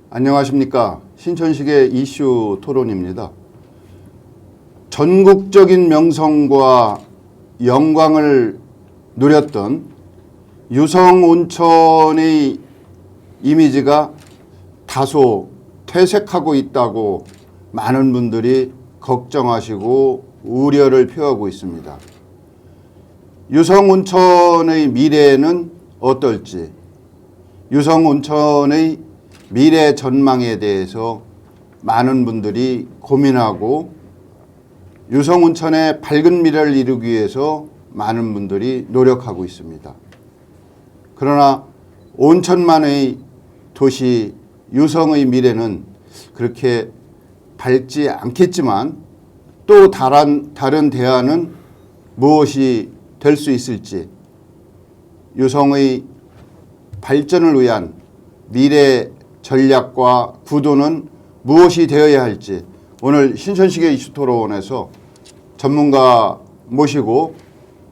안녕하십니까. 신천식의 이슈 토론입니다. 전국적인 명성과 영광을 누렸던 유성온천의 이미지가 다소 퇴색하고 있다고 많은 분들이 걱정하시고 우려를 표하고 있습니다. 유성온천의 미래는 어떨지, 유성온천의 미래 전망에 대해서 많은 분들이 고민하고 유성온천의 밝은 미래를 이루기 위해서 많은 분들이 노력하고 있습니다. 그러나 온천만의 도시 유성의 미래는 그렇게 밝지 않겠지만 또 다른 대안은 무엇이 될 수 있을지, 유성의 발전을 위한 미래 전략과 구도는 무엇이 되어야 할지 오늘 신천식의 이슈 토론에서 전문가 모시고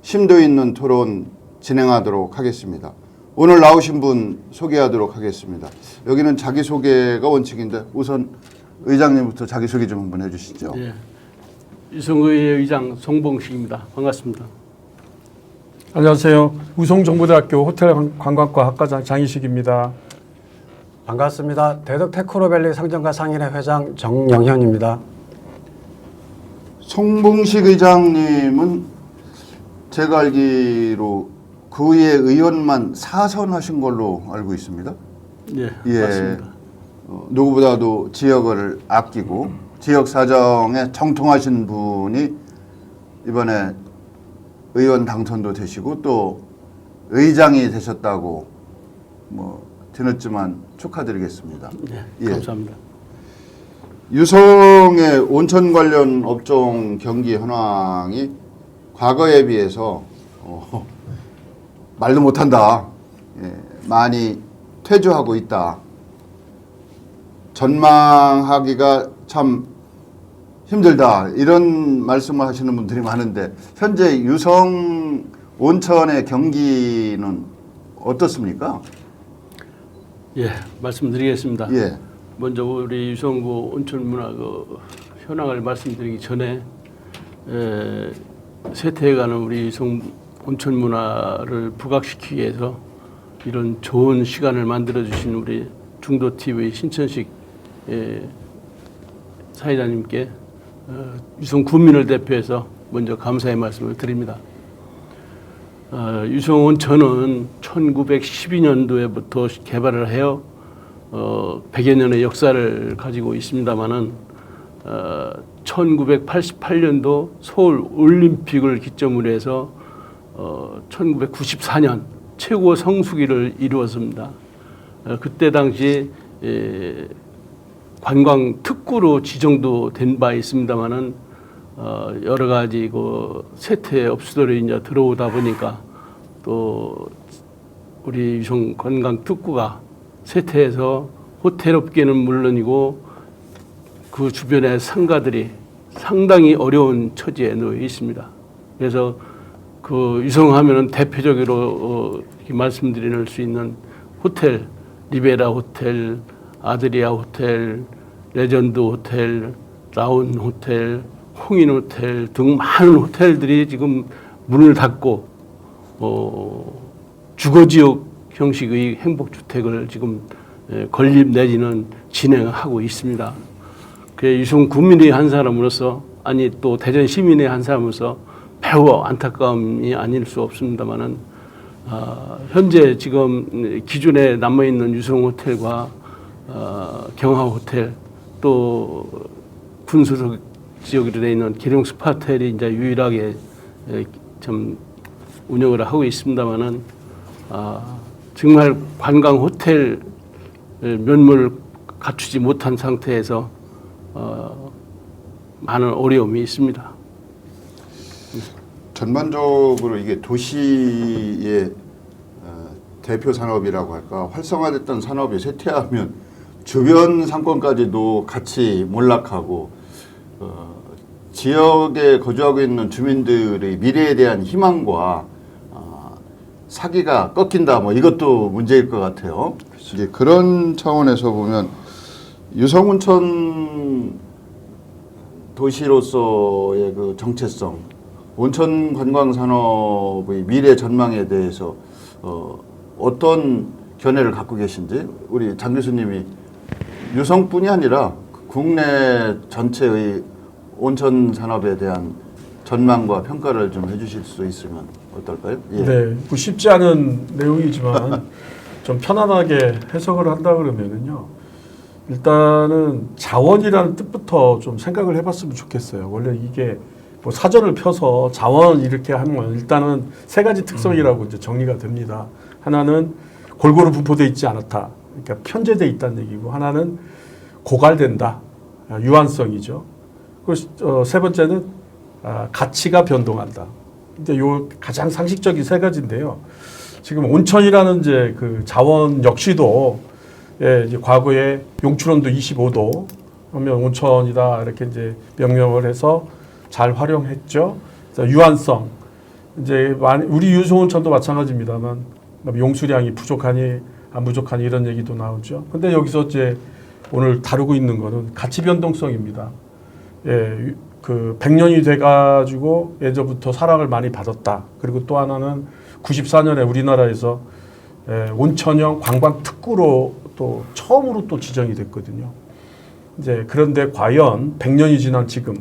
심도 있는 토론 진행하도록 하겠습니다. 오늘 나오신 분 소개하도록 하겠습니다. 여기는 자기소개가 원칙인데 우선 의장님부터 자기소개 좀 한번 해주시죠. 네. 유성의회 의장 송봉식입니다. 반갑습니다. 안녕하세요. 우송정보대학교 호텔관광과 학과장 장희식입니다. 반갑습니다. 대덕 테크노밸리 상점가 상인회 회장 정영현입니다. 송봉식 의장님은 제가 알기로 그 의회 의원만 4선 하신 걸로 알고 있습니다. 네, 예, 맞습니다. 누구보다도 지역을 아끼고 지역 사정에 정통하신 분이 이번에 의원 당선도 되시고 또 의장이 되셨다고 들었지만 축하드리겠습니다. 네, 예. 감사합니다. 유성의 온천 관련 업종 경기 현황이 과거에 비해서 말도 못한다. 예, 많이 퇴조하고 있다. 전망하기가 참 힘들다. 이런 말씀을 하시는 분들이 많은데 현재 유성 온천의 경기는 어떻습니까? 예, 말씀드리겠습니다. 예. 먼저 우리 유성구 온천문화 현황을 말씀드리기 전에 쇠퇴해가는 우리 유성 온천문화를 부각시키기 위해서 이런 좋은 시간을 만들어주신 우리 중도TV 신천식 사회자님께 유성 구민을 대표해서 먼저 감사의 말씀을 드립니다. 유성 온천은 1912년도에부터 개발을 해요. 100여 년의 역사를 가지고 있습니다만은 1988년도 서울 올림픽을 기점으로 해서 1994년 최고 성수기를 이루었습니다. 그때 당시 관광 특구로 지정도 된 바 있습니다만은 여러 가지 쇠퇴 업소들이 이제 들어오다 보니까 또 우리 유성 관광 특구가 쇠퇴해서 호텔 업계는 물론이고 그 주변의 상가들이 상당히 어려운 처지에 놓여 있습니다. 그래서 그 유성하면은 대표적으로 말씀드릴 수 있는 호텔, 리베라 호텔, 아드리아 호텔, 레전드 호텔, 라운 호텔, 홍인 호텔 등 많은 호텔들이 지금 문을 닫고 주거지역 형식의 행복주택을 지금 건립 내지는 진행하고 있습니다. 그 유성 구민의 한 사람으로서 아니 또 대전 시민의 한 사람으로서 매우 안타까움이 아닐 수 없습니다만은 현재 지금 기존에 남아 있는 유성 호텔과 경하 호텔 또 군소속 지역으로 되어 있는 계룡 스파호텔이 이제 유일하게 좀 운영을 하고 있습니다만은 정말 관광 호텔 면모를 갖추지 못한 상태에서 많은 어려움이 있습니다. 전반적으로 이게 도시의 대표 산업이라고 할까 활성화됐던 산업이 쇠퇴하면 주변 상권까지도 같이 몰락하고 지역에 거주하고 있는 주민들의 미래에 대한 희망과 사기가 꺾인다 이것도 문제일 것 같아요. 이제 그런 차원에서 보면 유성온천 도시로서의 그 정체성, 온천 관광 산업의 미래 전망에 대해서 어떤 견해를 갖고 계신지 우리 장 교수님이 유성뿐이 아니라 국내 전체의 온천 산업에 대한 전망과 평가를 좀 해주실 수 있으면 어떨까요? 예. 네, 뭐 쉽지 않은 내용이지만 좀 편안하게 해석을 한다 그러면은요. 일단은 자원이라는 뜻부터 좀 생각을 해봤으면 좋겠어요. 원래 이게 뭐 사전을 펴서 자원 이렇게 하면 일단은 세 가지 특성이라고 이제 정리가 됩니다. 하나는 골고루 분포되어 있지 않았다. 그러니까 편제되어 있다는 얘기고, 하나는 고갈된다. 유한성이죠. 그리고 세 번째는 가치가 변동한다. 이제 요 가장 상식적인 세 가지인데요. 지금 온천이라는 이제 그 자원 역시도 이제 과거에 용출원도 25도 하면 온천이다 이렇게 이제 명명을 해서 잘 활용했죠. 유한성. 이제 우리 유성온천도 마찬가지입니다만 용수량이 부족하니 안 부족하니 이런 얘기도 나오죠. 근데 여기서 이제 오늘 다루고 있는 거는 가치 변동성입니다. 예, 그 100년이 돼가지고 예전부터 사랑을 많이 받았다. 그리고 또 하나는 94년에 우리나라에서 온천형 관광 특구로 또 처음으로 또 지정이 됐거든요. 이제 그런데 과연 100년이 지난 지금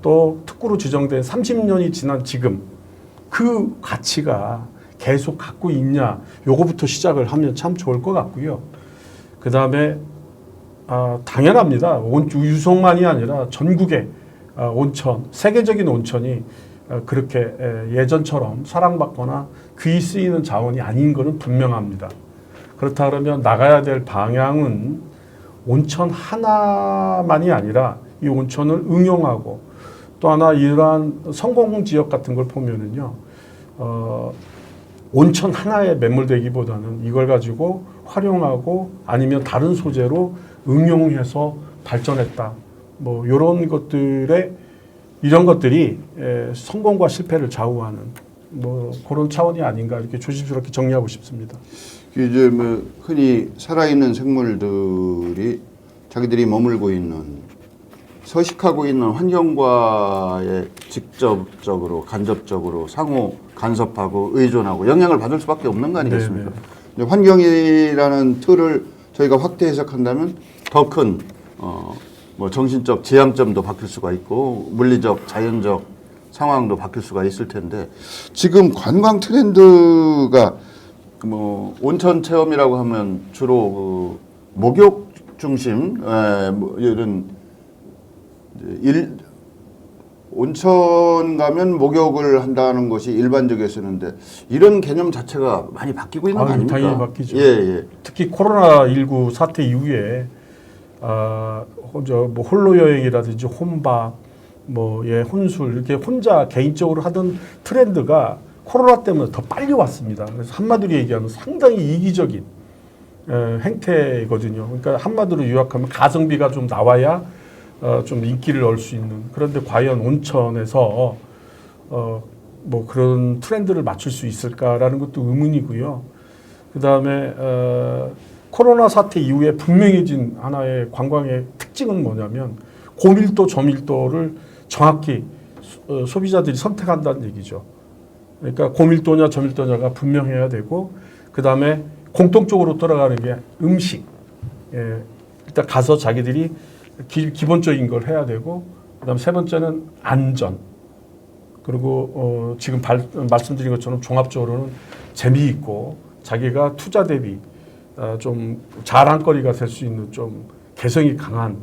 또 특구로 지정된 30년이 지난 지금 그 가치가 계속 갖고 있냐, 요거부터 시작을 하면 참 좋을 것 같고요. 그 다음에 당연합니다. 유성만이 아니라 전국의 온천, 세계적인 온천이 그렇게 예전처럼 사랑받거나 귀히 쓰이는 자원이 아닌 것은 분명합니다. 그렇다 그러면 나가야 될 방향은 온천 하나만이 아니라 이 온천을 응용하고, 또 하나 이러한 성공 지역 같은 걸 보면은요, 온천 하나에 매몰되기보다는 이걸 가지고 활용하고 아니면 다른 소재로 응용해서 발전했다. 뭐 이런 것들이 성공과 실패를 좌우하는 뭐 그런 차원이 아닌가 이렇게 조심스럽게 정리하고 싶습니다. 이제 뭐 흔히 살아있는 생물들이 자기들이 머물고 있는 서식하고 있는 환경과의 직접적으로 간접적으로 상호 간섭하고 의존하고 영향을 받을 수밖에 없는 거 아니겠습니까? 이제 환경이라는 틀을 저희가 확대 해석한다면 더 큰 뭐 정신적 지향점도 바뀔 수가 있고 물리적 자연적 상황도 바뀔 수가 있을 텐데, 지금 관광 트렌드가 뭐 온천 체험이라고 하면 주로 그 목욕 중심 뭐 이런 온천 가면 목욕을 한다는 것이 일반적이었었는데 이런 개념 자체가 많이 바뀌고 있는 거 아닙니까? 당연히 바뀌죠. 예. 특히 코로나19 사태 이후에 뭐 홀로 여행이라든지 혼밥, 혼술 이렇게 혼자 개인적으로 하던 트렌드가 코로나 때문에 더 빨리 왔습니다. 그래서 한마디로 얘기하면 상당히 이기적인 행태거든요. 그러니까 한마디로 요약하면 가성비가 좀 나와야 좀 인기를 얻을 수 있는. 그런데 과연 온천에서 뭐 그런 트렌드를 맞출 수 있을까라는 것도 의문이고요. 그 다음에 코로나 사태 이후에 분명해진 하나의 관광의 특징은 뭐냐면 고밀도 저밀도를 정확히 소비자들이 선택한다는 얘기죠. 그러니까 고밀도냐 저밀도냐가 분명해야 되고, 그 다음에 공통적으로 돌아가는 게 음식. 일단 가서 자기들이 기본적인 걸 해야 되고, 그다음 세 번째는 안전. 그리고 지금 말씀드린 것처럼 종합적으로는 재미있고 자기가 투자 대비 좀 자랑거리가 될 수 있는 좀 개성이 강한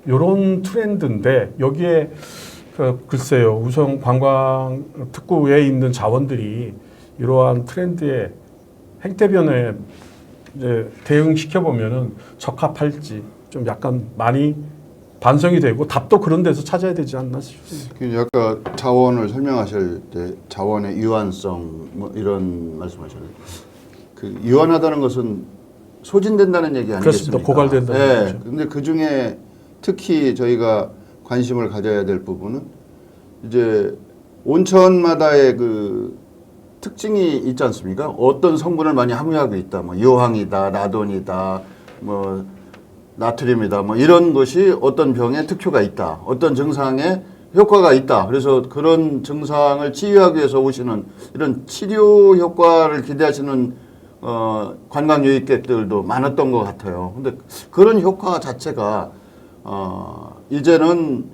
이런 트렌드인데, 여기에 글쎄요, 우선 관광 특구에 있는 자원들이 이러한 트렌드의 행태 변화에 이제 대응시켜 보면은 적합할지 좀 약간 많이 반성이 되고 답도 그런 데서 찾아야 되지 않나 싶습니다. 아까 자원을 설명하실 때 자원의 유한성 뭐 이런 말씀하셨는데, 그 유한하다는 것은 소진된다는 얘기 아니겠습니까? 그렇습니다. 고갈된다는 거죠. 근데 그 중에 특히 저희가 관심을 가져야 될 부분은 이제 온천마다의 그 특징이 있지 않습니까? 어떤 성분을 많이 함유하고 있다. 뭐 유황이다, 라돈이다, 뭐 나트륨이다. 뭐 이런 것이 어떤 병에 특효가 있다. 어떤 증상에 효과가 있다. 그래서 그런 증상을 치유하기 위해서 오시는 이런 치료 효과를 기대하시는 관광 유입객들도 많았던 것 같아요. 근데 그런 효과 자체가 이제는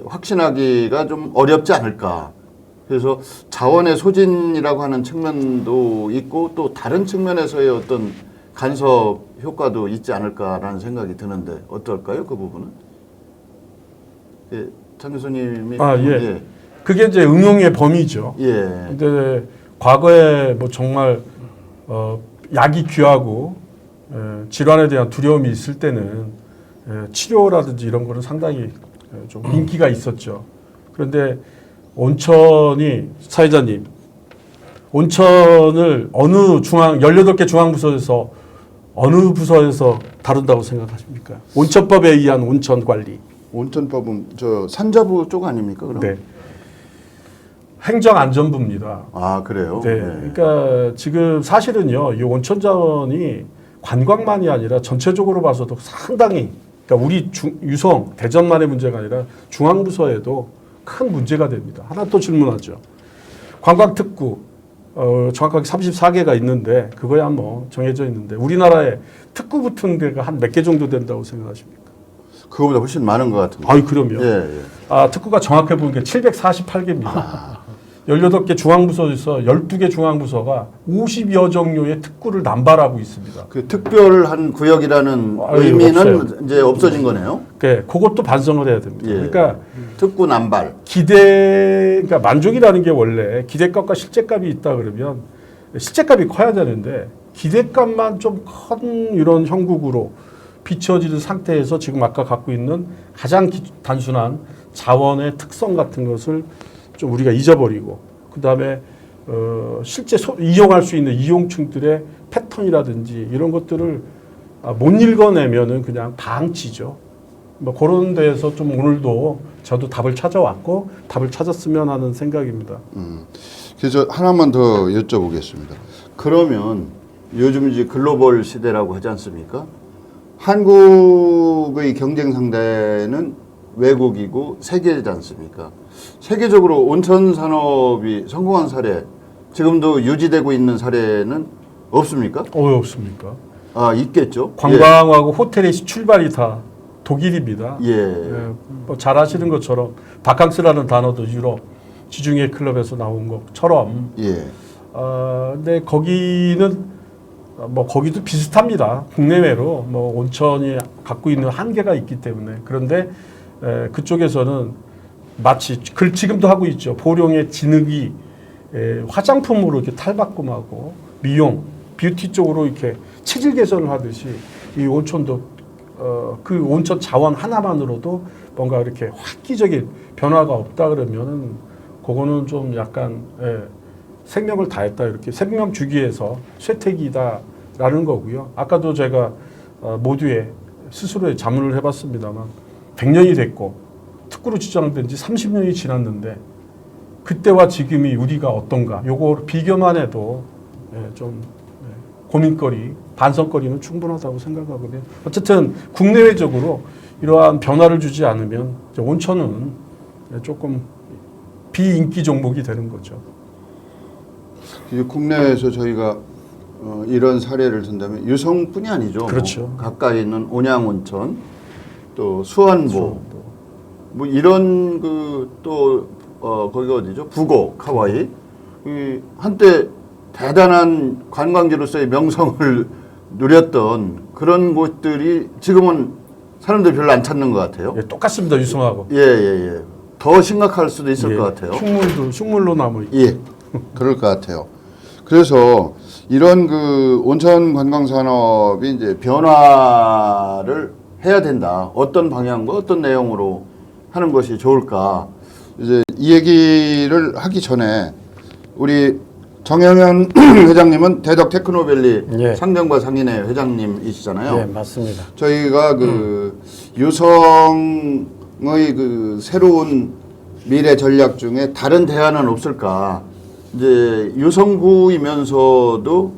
확신하기가 좀 어렵지 않을까. 그래서 자원의 소진이라고 하는 측면도 있고 또 다른 측면에서의 어떤 간섭 효과도 있지 않을까라는 생각이 드는데 어떨까요? 그 부분은? 예, 장 교수님이 예. 그게 이제 응용의 범위죠. 예. 근데 과거에 뭐 정말 약이 귀하고 질환에 대한 두려움이 있을 때는 치료라든지 이런 거는 상당히 좀 인기가 있었죠. 그런데 온천이 사회자님, 온천을 어느 18개 중앙부서에서 어느 부서에서 다룬다고 생각하십니까? 온천법에 의한 온천 관리. 온천법은 저 산자부 쪽 아닙니까? 그럼? 네. 행정안전부입니다. 아 그래요? 네. 그러니까 지금 사실은요, 이 온천 자원이 관광만이 아니라 전체적으로 봐서도 상당히, 그러니까 우리 유성 대전만의 문제가 아니라 중앙부서에도 큰 문제가 됩니다. 하나 또 질문하죠. 관광특구 정확하게 34개가 있는데 그거야 뭐 정해져 있는데 우리나라에 특구 붙은 데가 한 몇 개 정도 된다고 생각하십니까? 그거보다 훨씬 많은 것 같은데. 아이 그럼요. 예. 특구가 정확해 보는 게 748개입니다. 18개 중앙부서에서 12개 중앙부서가 50여 종류의 특구를 남발하고 있습니다. 그 특별한 구역이라는 의미는 없어요. 이제 없어진 거네요. 네, 그것도 반성을 해야 됩니다. 예. 그러니까 특구 남발. 그러니까 만족이라는 게 원래 기대값과 실제값이 있다 그러면 실제값이 커야 되는데 기대값만 좀 큰 이런 형국으로 비춰지는 상태에서 지금 아까 갖고 있는 가장 단순한 자원의 특성 같은 것을 좀 우리가 잊어버리고 그 다음에 실제 이용할 수 있는 이용층들의 패턴이라든지 이런 것들을 못 읽어내면은 그냥 방치죠. 뭐 그런 데에서 좀 오늘도 저도 답을 찾아왔고 답을 찾았으면 하는 생각입니다. 그래서 하나만 더 여쭤보겠습니다. 그러면 요즘 이제 글로벌 시대라고 하지 않습니까? 한국의 경쟁 상대는 외국이고 세계지 않습니까? 세계적으로 온천 산업이 성공한 사례, 지금도 유지되고 있는 사례는 없습니까? 없습니까? 아, 있겠죠. 관광하고 호텔의 출발이 다 독일입니다. 예. 뭐 잘 아시는 것처럼 바캉스라는 단어도 유럽 지중해 클럽에서 나온 것처럼. 예. 근데 거기는 뭐 거기도 비슷합니다. 국내외로 뭐 온천이 갖고 있는 한계가 있기 때문에. 그런데 그쪽에서는 마치 지금도 하고 있죠. 보령의 진흙이 화장품으로 이렇게 탈바꿈하고 미용, 뷰티 쪽으로 이렇게 체질 개선을 하듯이 이 온천도 그 온천 자원 하나만으로도 뭔가 이렇게 획기적인 변화가 없다 그러면은 그거는 좀 약간 생명을 다했다 이렇게 생명 주기에서 쇠퇴기다라는 거고요. 아까도 제가 모두에 스스로의 자문을 해봤습니다만 100년이 됐고 특구로 지정된 지 30년이 지났는데 그때와 지금이 우리가 어떤가 요거 비교만 해도 좀 고민거리, 반성거리는 충분하다고 생각하거든요. 어쨌든 국내외적으로 이러한 변화를 주지 않으면 온천은 조금 비인기 종목이 되는 거죠. 국내에서 저희가 이런 사례를 든다면 유성뿐이 아니죠. 그렇죠. 뭐 가까이 있는 온양온천, 또 수안보, 뭐 이런 거기가 어디죠? 부곡, 하와이. 한때 대단한 관광지로서의 명성을 누렸던 그런 곳들이 지금은 사람들이 별로 안 찾는 것 같아요. 똑같습니다. 유성하고. 예. 더 심각할 수도 있을 것 같아요. 흉물로 남아 있고. 예, 그럴 것 같아요. 그래서 이런 그 온천 관광 산업이 이제 변화를 해야 된다. 어떤 방향과 어떤 내용으로 하는 것이 좋을까? 이제 이 얘기를 하기 전에 우리 정영현 회장님은 대덕 테크노밸리 상정과 상인회 회장님이시잖아요. 예, 맞습니다. 저희가 그 유성의 그 새로운 미래 전략 중에 다른 대안은 없을까? 이제 유성구이면서도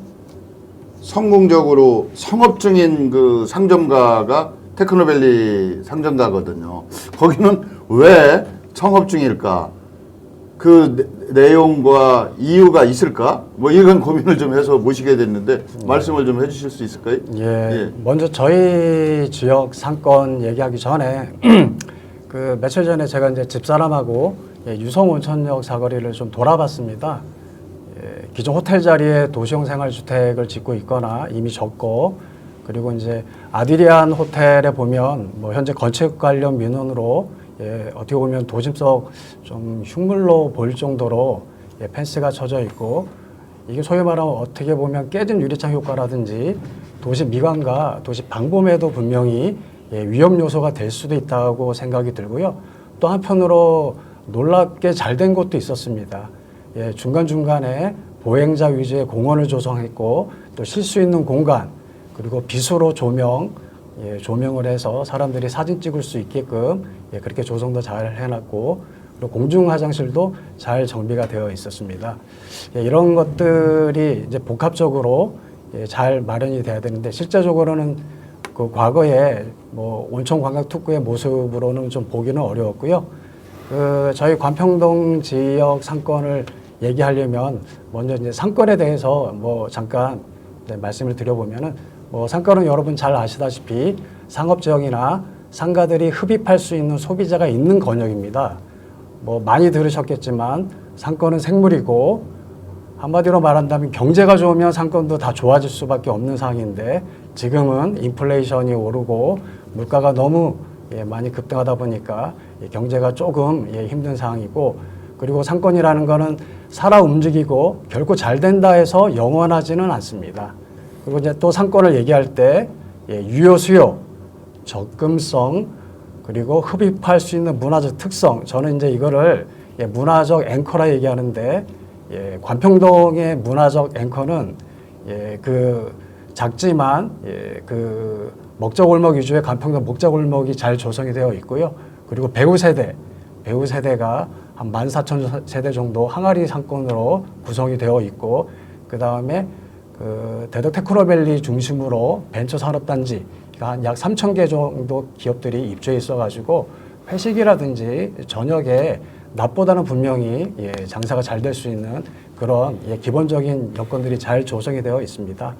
성공적으로 성업 중인 그 상점가가 테크노밸리 상점가거든요. 거기는 왜 성업 중일까? 그 내용과 이유가 있을까? 뭐 이건 고민을 좀 해서 모시게 됐는데 말씀을 좀 해주실 수 있을까요? 예. 먼저 저희 지역 상권 얘기하기 전에 그 며칠 전에 제가 이제 집사람하고 유성 온천역 사거리를 좀 돌아봤습니다. 예, 기존 호텔 자리에 도시형 생활주택을 짓고 있거나 이미 졌고, 그리고 이제 아디리안 호텔에 보면 뭐 현재 건축 관련 민원으로 어떻게 보면 도심 속 좀 흉물로 보일 정도로 펜스가 쳐져 있고, 이게 소위 말하면 어떻게 보면 깨진 유리창 효과라든지 도시 미관과 도시 방범에도 분명히 위험 요소가 될 수도 있다고 생각이 들고요. 또 한편으로 놀랍게 잘 된 곳도 있었습니다. 중간중간에 보행자 위주의 공원을 조성했고, 또 쉴 수 있는 공간, 그리고 비수로 조명을 해서 사람들이 사진 찍을 수 있게끔 그렇게 조성도 잘 해놨고, 그리고 공중 화장실도 잘 정비가 되어 있었습니다. 이런 것들이 이제 복합적으로 잘 마련이 돼야 되는데, 실제적으로는 그 과거에 뭐 온천 관광 특구의 모습으로는 좀 보기는 어려웠고요. 저희 관평동 지역 상권을 얘기하려면 먼저 이제 상권에 대해서 뭐 잠깐 말씀을 드려보면은, 뭐 상권은 여러분 잘 아시다시피 상업지역이나 상가들이 흡입할 수 있는 소비자가 있는 권역입니다. 뭐 많이 들으셨겠지만 상권은 생물이고, 한마디로 말한다면 경제가 좋으면 상권도 다 좋아질 수밖에 없는 상황인데, 지금은 인플레이션이 오르고 물가가 너무 많이 급등하다 보니까 경제가 조금 힘든 상황이고, 그리고 상권이라는 거는 살아 움직이고 결코 잘 된다 해서 영원하지는 않습니다. 그리고 이제 또 상권을 얘기할 때 유효 수요, 접근성, 그리고 흡입할 수 있는 문화적 특성, 저는 이제 이거를 문화적 앵커라 얘기하는데, 관평동의 문화적 앵커는 그 작지만 그 먹자골목 위주의 관평동 먹자골목이 잘 조성이 되어 있고요. 그리고 배우 세대가 한 14,000세대 정도 항아리 상권으로 구성이 되어 있고, 그 다음에 그 대덕 테크노밸리 중심으로 벤처 산업단지 한 약 3,000개 정도 기업들이 입주해 있어가지고 회식이라든지 저녁에 낮보다는 분명히 장사가 잘 될 수 있는 그런 기본적인 여건들이 잘 조성이 되어 있습니다.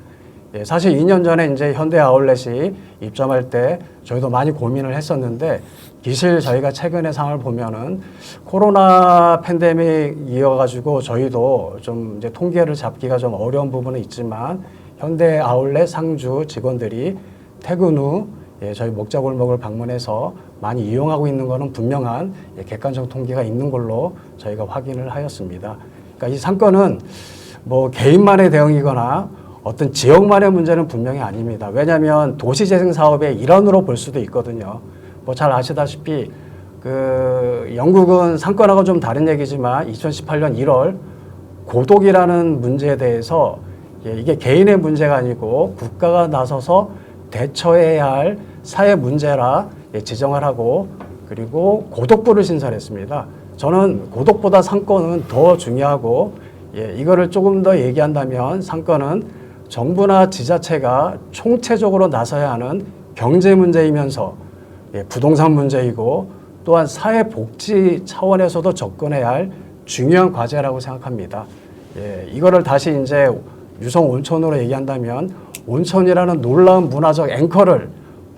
사실 2년 전에 이제 현대 아울렛이 입점할 때 저희도 많이 고민을 했었는데, 기실 저희가 최근의 상황을 보면은 코로나 팬데믹 이어가지고 저희도 좀 이제 통계를 잡기가 좀 어려운 부분은 있지만, 현대 아울렛 상주 직원들이 퇴근 후 저희 먹자골목을 방문해서 많이 이용하고 있는 것은 분명한 객관적 통계가 있는 걸로 저희가 확인을 하였습니다. 그러니까 이 상권은 뭐 개인만의 대응이거나 어떤 지역만의 문제는 분명히 아닙니다. 왜냐하면 도시재생 사업의 일환으로 볼 수도 있거든요. 뭐 잘 아시다시피 그 영국은 상권하고 좀 다른 얘기지만 2018년 1월 고독이라는 문제에 대해서 이게 개인의 문제가 아니고 국가가 나서서 대처해야 할 사회 문제라 지정을 하고, 그리고 고독부를 신설했습니다. 저는 고독보다 상권은 더 중요하고, 이거를 조금 더 얘기한다면 상권은 정부나 지자체가 총체적으로 나서야 하는 경제 문제이면서 부동산 문제이고, 또한 사회복지 차원에서도 접근해야 할 중요한 과제라고 생각합니다. 이거를 다시 이제 유성 온천으로 얘기한다면, 온천이라는 놀라운 문화적 앵커를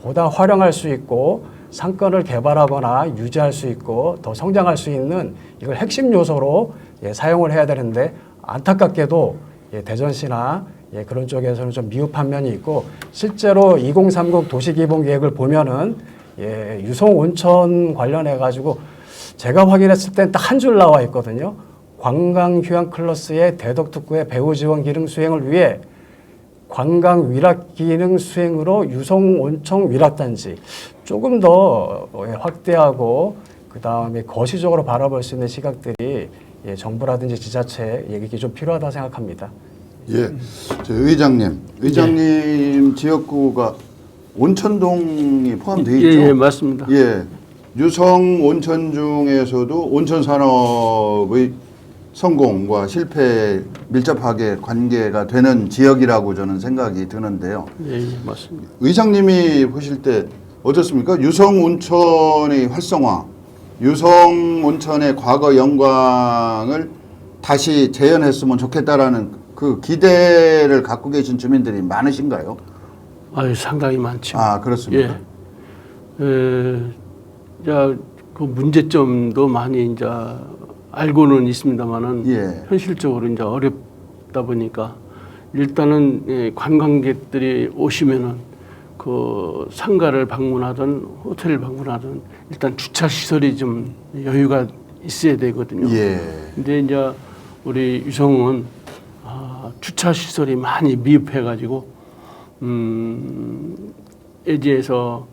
보다 활용할 수 있고 상권을 개발하거나 유지할 수 있고 더 성장할 수 있는 이걸 핵심 요소로 사용을 해야 되는데, 안타깝게도 대전시나 그런 쪽에서는 좀 미흡한 면이 있고, 실제로 2030 도시기본계획을 보면은 유성 온천 관련해 가지고 제가 확인했을 땐 딱 한 줄 나와 있거든요. 관광 휴양 클러스의 대덕 특구의 배후 지원 기능 수행을 위해 관광 위락 기능 수행으로 유성 온천 위락단지 조금 더 확대하고, 그 다음에 거시적으로 바라볼 수 있는 시각들이 정부라든지 지자체 얘기 좀 필요하다 생각합니다. 저 의장님 지역구가 온천동이 포함되어 있죠? 맞습니다. 유성 온천 중에서도 온천 산업의 성공과 실패에 밀접하게 관계가 되는 지역이라고 저는 생각이 드는데요. 예, 예, 맞습니다. 의장님이 보실 때 어떻습니까? 유성 온천의 활성화, 유성 온천의 과거 영광을 다시 재현했으면 좋겠다라는 그 기대를 갖고 계신 주민들이 많으신가요? 아유, 상당히 많죠. 아, 그렇습니까? 자, 그 문제점도 많이 이제 알고는 있습니다만은 예. 현실적으로 이제 어렵다 보니까 일단은 관광객들이 오시면은 그 상가를 방문하든 호텔을 방문하든 일단 주차 시설이 좀 여유가 있어야 되거든요. 예. 근데 이제 우리 유성은 주차 시설이 많이 미흡해가지고 예지에서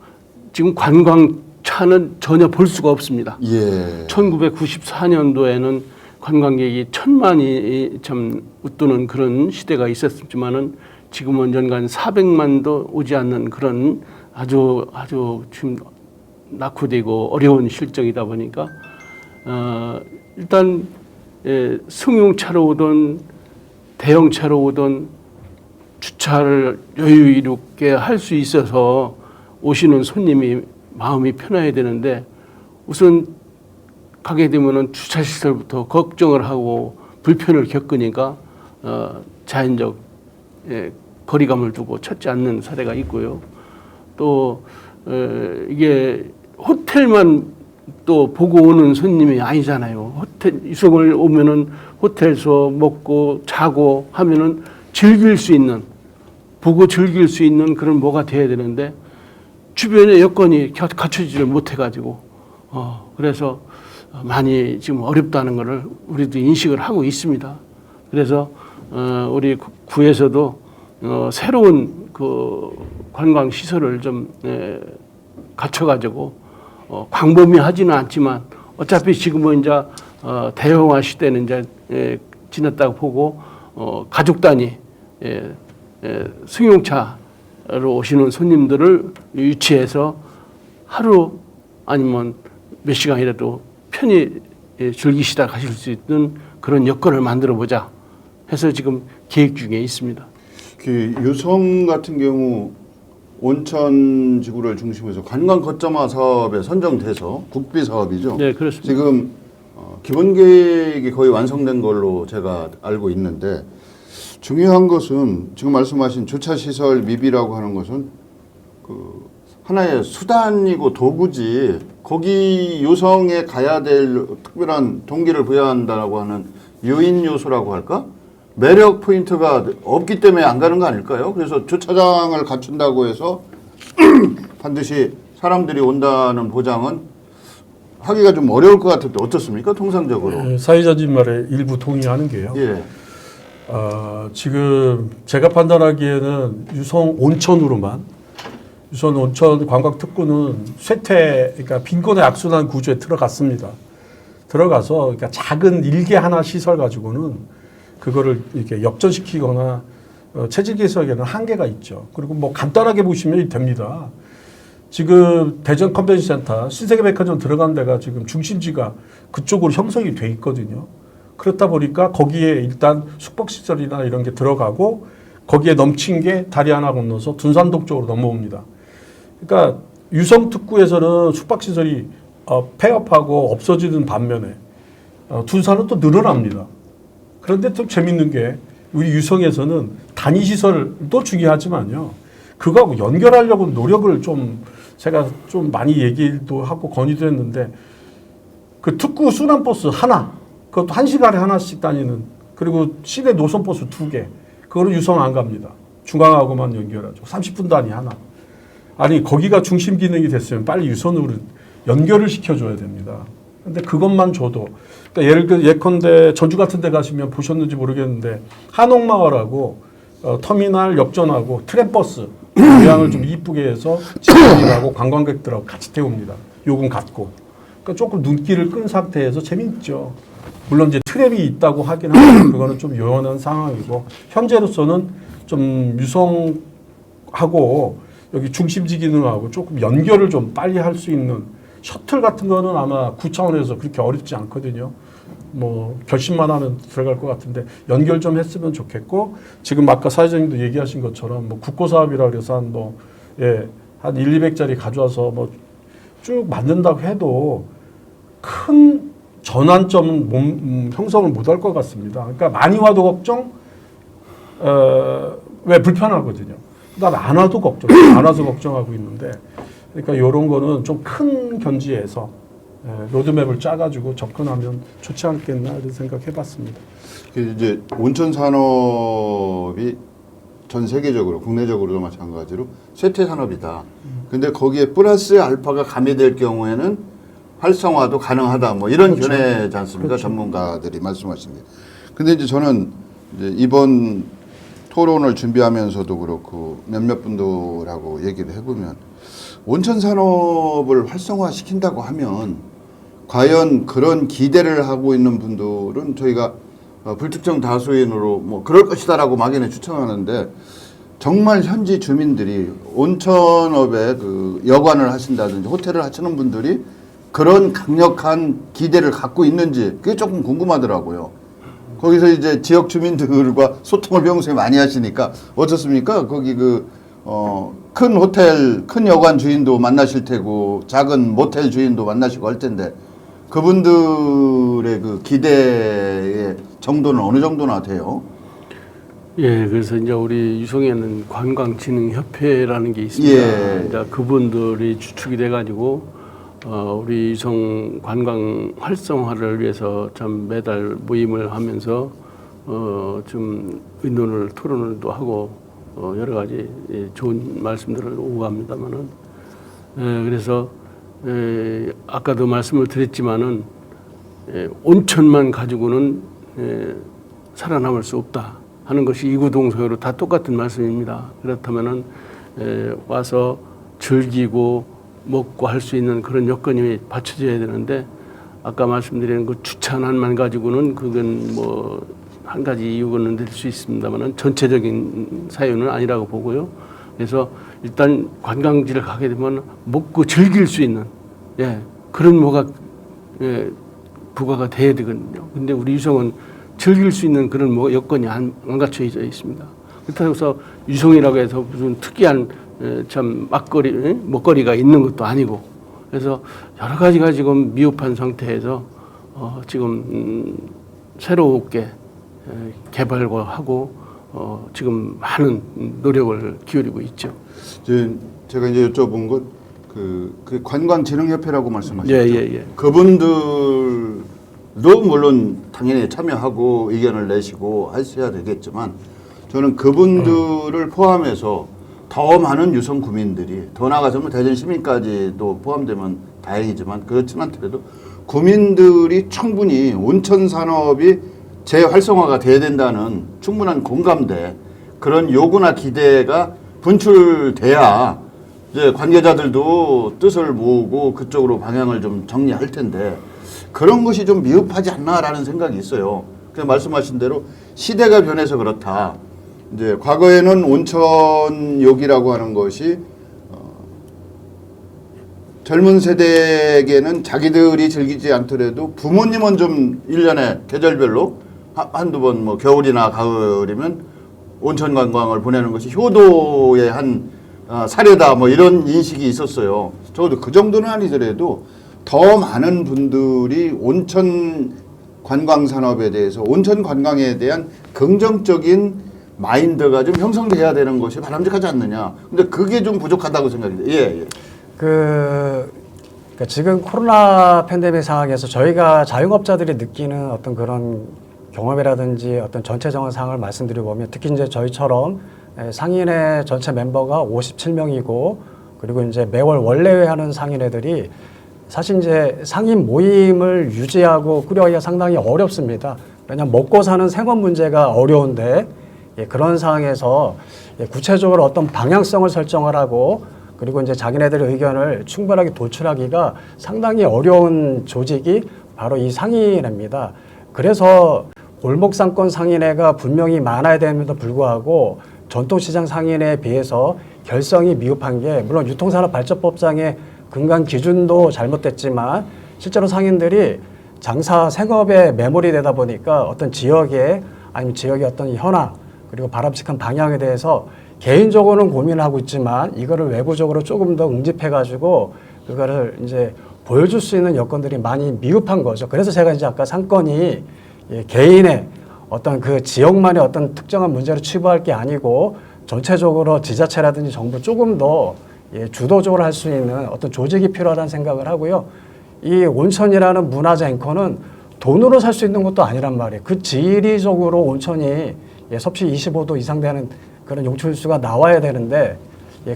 지금 관광차는 전혀 볼 수가 없습니다. 예. 1994년도에는 관광객이 1,000만이 참 웃도는 그런 시대가 있었지만은 지금은 연간 400만도 오지 않는 그런 아주 지금 낙후되고 어려운 실정이다 보니까 일단 승용차로 오든 대형차로 오든 주차를 여유 있게 할 수 있어서 오시는 손님이 마음이 편해야 되는데 우선 가게 되면은 주차 시설부터 걱정을 하고 불편을 겪으니까 자연적 거리감을 두고 찾지 않는 사례가 있고요. 또 이게 호텔만 또 보고 오는 손님이 아니잖아요. 호텔 유성을 오면은 호텔에서 먹고 자고 하면은 즐길 수 있는 보고 즐길 수 있는 그런 뭐가 돼야 되는데 주변에 여건이 갖춰지를 못해가지고 그래서 많이 지금 어렵다는 것을 우리도 인식을 하고 있습니다. 그래서 우리 구에서도 새로운 그 관광 시설을 좀 갖춰가지고 광범위하지는 않지만 어차피 지금은 이제 대형화 시대는 이제 지났다고 보고 가족 단위 승용차로 오시는 손님들을 유치해서 하루 아니면 몇 시간이라도 편히 즐기시다 가실 수 있는 그런 여건을 만들어 보자 해서 지금 계획 중에 있습니다. 그 유성 같은 경우 온천 지구를 중심으로 관광 거점화 사업에 선정돼서 국비 사업이죠. 네, 그렇습니다. 지금 기본 계획이 거의 완성된 걸로 제가 알고 있는데 중요한 것은 지금 말씀하신 주차 시설 미비라고 하는 것은 그 하나의 수단이고 도구지 거기 유성에 가야 될 특별한 동기를 부여한다고 하는 요인 요소라고 할까? 매력 포인트가 없기 때문에 안 가는 거 아닐까요? 그래서 주차장을 갖춘다고 해서 반드시 사람들이 온다는 보장은 하기가 좀 어려울 것 같은데 어떻습니까? 통상적으로. 사회자님 말에 일부 동의하는 게요. 예. 지금 제가 판단하기에는 유성 온천으로만 유성 온천 관광특구는 쇠퇴, 그러니까 빈곤의 악순환 구조에 들어갔습니다. 들어가서 그러니까 작은 일개 하나 시설 가지고는 그거를 이렇게 역전시키거나 체질 개선에는 한계가 있죠. 그리고 뭐 간단하게 보시면 됩니다. 지금 대전 컨벤션 센터 신세계백화점 들어간 데가 지금 중심지가 그쪽으로 형성이 돼 있거든요. 그렇다 보니까 거기에 일단 숙박시설이나 이런 게 들어가고 거기에 넘친 게 다리 하나 건너서 둔산동 쪽으로 넘어옵니다. 그러니까 유성특구에서는 숙박시설이 폐업하고 없어지는 반면에 둔산은 또 늘어납니다. 그런데 좀 재밌는 게 우리 유성에서는 단위시설도 중요하지만요. 그거하고 연결하려고 노력을 좀 제가 좀 많이 얘기도 하고 건의도 했는데 그 특구 순환버스 하나 그것도 1시간에 하나씩 다니는 그리고 시내 노선버스 2개 그거는 유성 안 갑니다. 중앙하고만 연결하죠. 30분 단위 하나. 아니 거기가 중심 기능이 됐으면 빨리 유선으로 연결을 시켜줘야 됩니다. 근데 그것만 줘도 그러니까 예를 들어 예컨대 전주 같은 데 가시면 보셨는지 모르겠는데 한옥마을하고 터미널 역전하고 트램버스 모양을 좀 이쁘게 해서 직원들하고 관광객들하고 같이 태웁니다. 요금 갖고. 그러니까 조금 눈길을 끈 상태에서 재밌죠. 물론 이제 트랩이 있다고 하긴 하는데 그거는 좀 요원한 상황이고 현재로서는 좀 유성하고 여기 중심지 기능하고 조금 연결을 좀 빨리 할 수 있는 셔틀 같은 거는 아마 구 차원에서 그렇게 어렵지 않거든요. 뭐 결심만 하면 들어갈 것 같은데 연결 좀 했으면 좋겠고 지금 아까 사회자님도 얘기하신 것처럼 뭐 국고 사업이라 그래서 한 1,200짜리 가져와서 뭐 쭉 만든다고 해도 큰 전환점은 형성을 못 할 것 같습니다. 그러니까 많이 와도 걱정, 왜 불편하거든요. 그다음에 안 와도 걱정, 안 와서 걱정하고 있는데, 그러니까 이런 거는 좀 큰 견지에서 로드맵을 짜가지고 접근하면 좋지 않겠나 이런 생각해봤습니다. 이제 온천 산업이 전 세계적으로 국내적으로도 마찬가지로 쇠퇴 산업이다. 근데 거기에 플러스 알파가 가미될 경우에는 활성화도 가능하다. 뭐 이런 그렇죠. 견해지 않습니까? 그렇죠. 전문가들이 말씀하십니다. 근데 이제 저는 이제 이번 토론을 준비하면서도 그렇고 몇몇 분들하고 얘기를 해보면 온천 산업을 활성화시킨다고 하면 과연 그런 기대를 하고 있는 분들은 저희가 불특정 다수인으로 뭐 그럴 것이다라고 막연히 추정하는데 정말 현지 주민들이 온천업에 그 여관을 하신다든지 호텔을 하시는 분들이 그런 강력한 기대를 갖고 있는지 그게 조금 궁금하더라고요. 거기서 이제 지역 주민들과 소통을 평소에 많이 하시니까 어떻습니까? 거기 큰 호텔, 큰 여관 주인도 만나실 테고 작은 모텔 주인도 만나시고 할 텐데 그분들의 그 기대의 정도는 어느 정도나 돼요? 예, 그래서 이제 우리 유성에는 관광진흥협회라는 게 있습니다. 예. 이제 그분들이 주축이 돼가지고 우리 유성 관광 활성화를 위해서 참 매달 모임을 하면서 좀 의논을 토론을도 하고 여러 가지 좋은 말씀들을 오고합니다만은 그래서 아까도 말씀을 드렸지만은 온천만 가지고는 살아남을 수 없다 하는 것이 이구동성으로 다 똑같은 말씀입니다. 그렇다면은 와서 즐기고 먹고 할 수 있는 그런 여건이 받쳐져야 되는데 아까 말씀드린 그 주차난만 가지고는 그건 뭐 한 가지 이유는 될 수 있습니다만은 전체적인 사유는 아니라고 보고요. 그래서 일단 관광지를 가게 되면 먹고 즐길 수 있는 그런 뭐가 부과가 돼야 되거든요. 근데 우리 유성은 즐길 수 있는 그런 뭐 여건이 안 갖춰져 있습니다. 그렇다고 해서 유성이라고 해서 무슨 특이한 참 먹거리가 있는 것도 아니고 그래서 여러 가지가 지금 미흡한 상태에서 지금 새롭게 개발과 하고 지금 많은 노력을 기울이고 있죠. 제가 이제 여쭤본 것 그 관광진흥협회라고 말씀하셨죠. 예. 그분들도 물론 당연히 참여하고 의견을 내시고 하셔야 되겠지만 저는 그분들을 포함해서 더 많은 유성 구민들이 더 나아가서는 대전 시민까지도 포함되면 다행이지만 그렇지는 않더라도 구민들이 충분히 온천 산업이 재활성화가 돼야 된다는 충분한 공감대 그런 요구나 기대가 분출돼야 이제 관계자들도 뜻을 모으고 그쪽으로 방향을 좀 정리할 텐데 그런 것이 좀 미흡하지 않나라는 생각이 있어요. 그냥 말씀하신 대로 시대가 변해서 그렇다. 이제 과거에는 온천욕이라고 하는 것이 젊은 세대에게는 자기들이 즐기지 않더라도 부모님은 좀 1년에 계절별로 한두 번 뭐 겨울이나 가을이면 온천 관광을 보내는 것이 효도의 한 사례다 뭐 이런 인식이 있었어요. 적어도 그 정도는 아니더라도 더 많은 분들이 온천 관광 산업에 대해서 온천 관광에 대한 긍정적인 마인드가 좀 형성돼야 되는 것이 바람직하지 않느냐. 근데 그게 좀 부족하다고 생각합니다. 예. 그러니까 지금 코로나 팬데믹 상황에서 저희가 자영업자들이 느끼는 어떤 그런 경험이라든지 어떤 전체적인 상황을 말씀드려 보면 특히 이제 저희처럼 상인회 전체 멤버가 57명이고 그리고 이제 매월 원래회 하는 상인회들이 사실 이제 상인 모임을 유지하고 꾸려가기가 상당히 어렵습니다. 왜냐하면 먹고 사는 생활 문제가 어려운데 그런 상황에서 구체적으로 어떤 방향성을 설정을 하고 그리고 이제 자기네들의 의견을 충분하게 도출하기가 상당히 어려운 조직이 바로 이 상인회입니다. 그래서 골목상권 상인회가 분명히 많아야 됨에도 불구하고 전통시장 상인회에 비해서 결성이 미흡한 게 물론 유통산업발전법상의 근간 기준도 잘못됐지만 실제로 상인들이 장사 생업에 매몰이 되다 보니까 어떤 지역에 아니면 지역의 어떤 현황 그리고 바람직한 방향에 대해서 개인적으로는 고민을 하고 있지만 이거를 외부적으로 조금 더 응집해가지고 그거를 이제 보여줄 수 있는 여건들이 많이 미흡한 거죠. 그래서 제가 이제 아까 상권이 개인의 어떤 그 지역만의 어떤 특정한 문제를 치부할 게 아니고 전체적으로 지자체라든지 정부 조금 더 주도적으로 할 수 있는 어떤 조직이 필요하다는 생각을 하고요. 이 온천이라는 문화재 앵커는 돈으로 살 수 있는 것도 아니란 말이에요. 그 지리적으로 온천이 섭씨 25도 이상 되는 그런 용출수가 나와야 되는데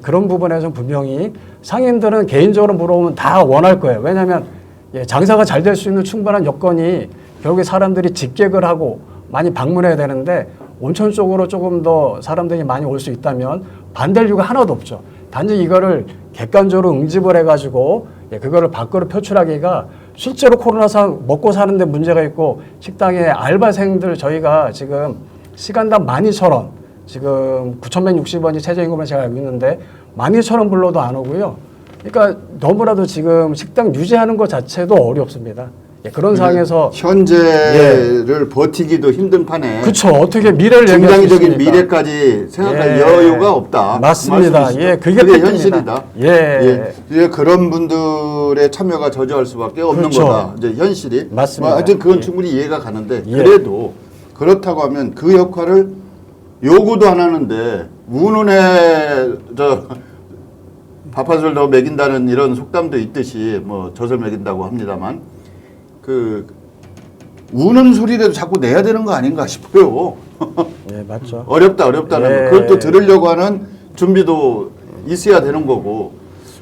그런 부분에서 분명히 상인들은 개인적으로 물어보면 다 원할 거예요. 왜냐하면 장사가 잘 될 수 있는 충분한 여건이 결국에 사람들이 직객을 하고 많이 방문해야 되는데 온천 쪽으로 조금 더 사람들이 많이 올 수 있다면 반대할 이유가 하나도 없죠. 단지 이거를 객관적으로 응집을 해가지고 그거를 밖으로 표출하기가 실제로 코로나상 먹고 사는데 문제가 있고 식당에 알바생들 저희가 지금 시간당 12,000원 지금 9,160원이 최저임금을 제가 알고 있는데 12,000원 불러도 안 오고요. 그러니까 너무나도 지금 식당 유지하는 것 자체도 어렵습니다. 그런 상황에서 현재를 버티기도 힘든 판에 그렇죠. 어떻게 미래를 얘기할 수 중장기적인 있습니까? 미래까지 생각할 여유가 없다. 맞습니다. 말씀이시죠? 그게 그게 팩트입니다. 현실이다. 그런 분들의 참여가 저조할 수밖에 없는 그렇죠. 거다. 이제 현실이. 맞습니다. 하여튼 그건 충분히 이해가 가는데 그래도 그렇다고 하면 그 역할을 요구도 안 하는데 우는 애 밥한술 더 먹인다는 이런 속담도 있듯이 뭐 젖을 먹인다고 합니다만 그 우는 소리라도 자꾸 내야 되는 거 아닌가 싶어요. 맞죠. 어렵다는 거. 그걸 또 들으려고 하는 준비도 있어야 되는 거고.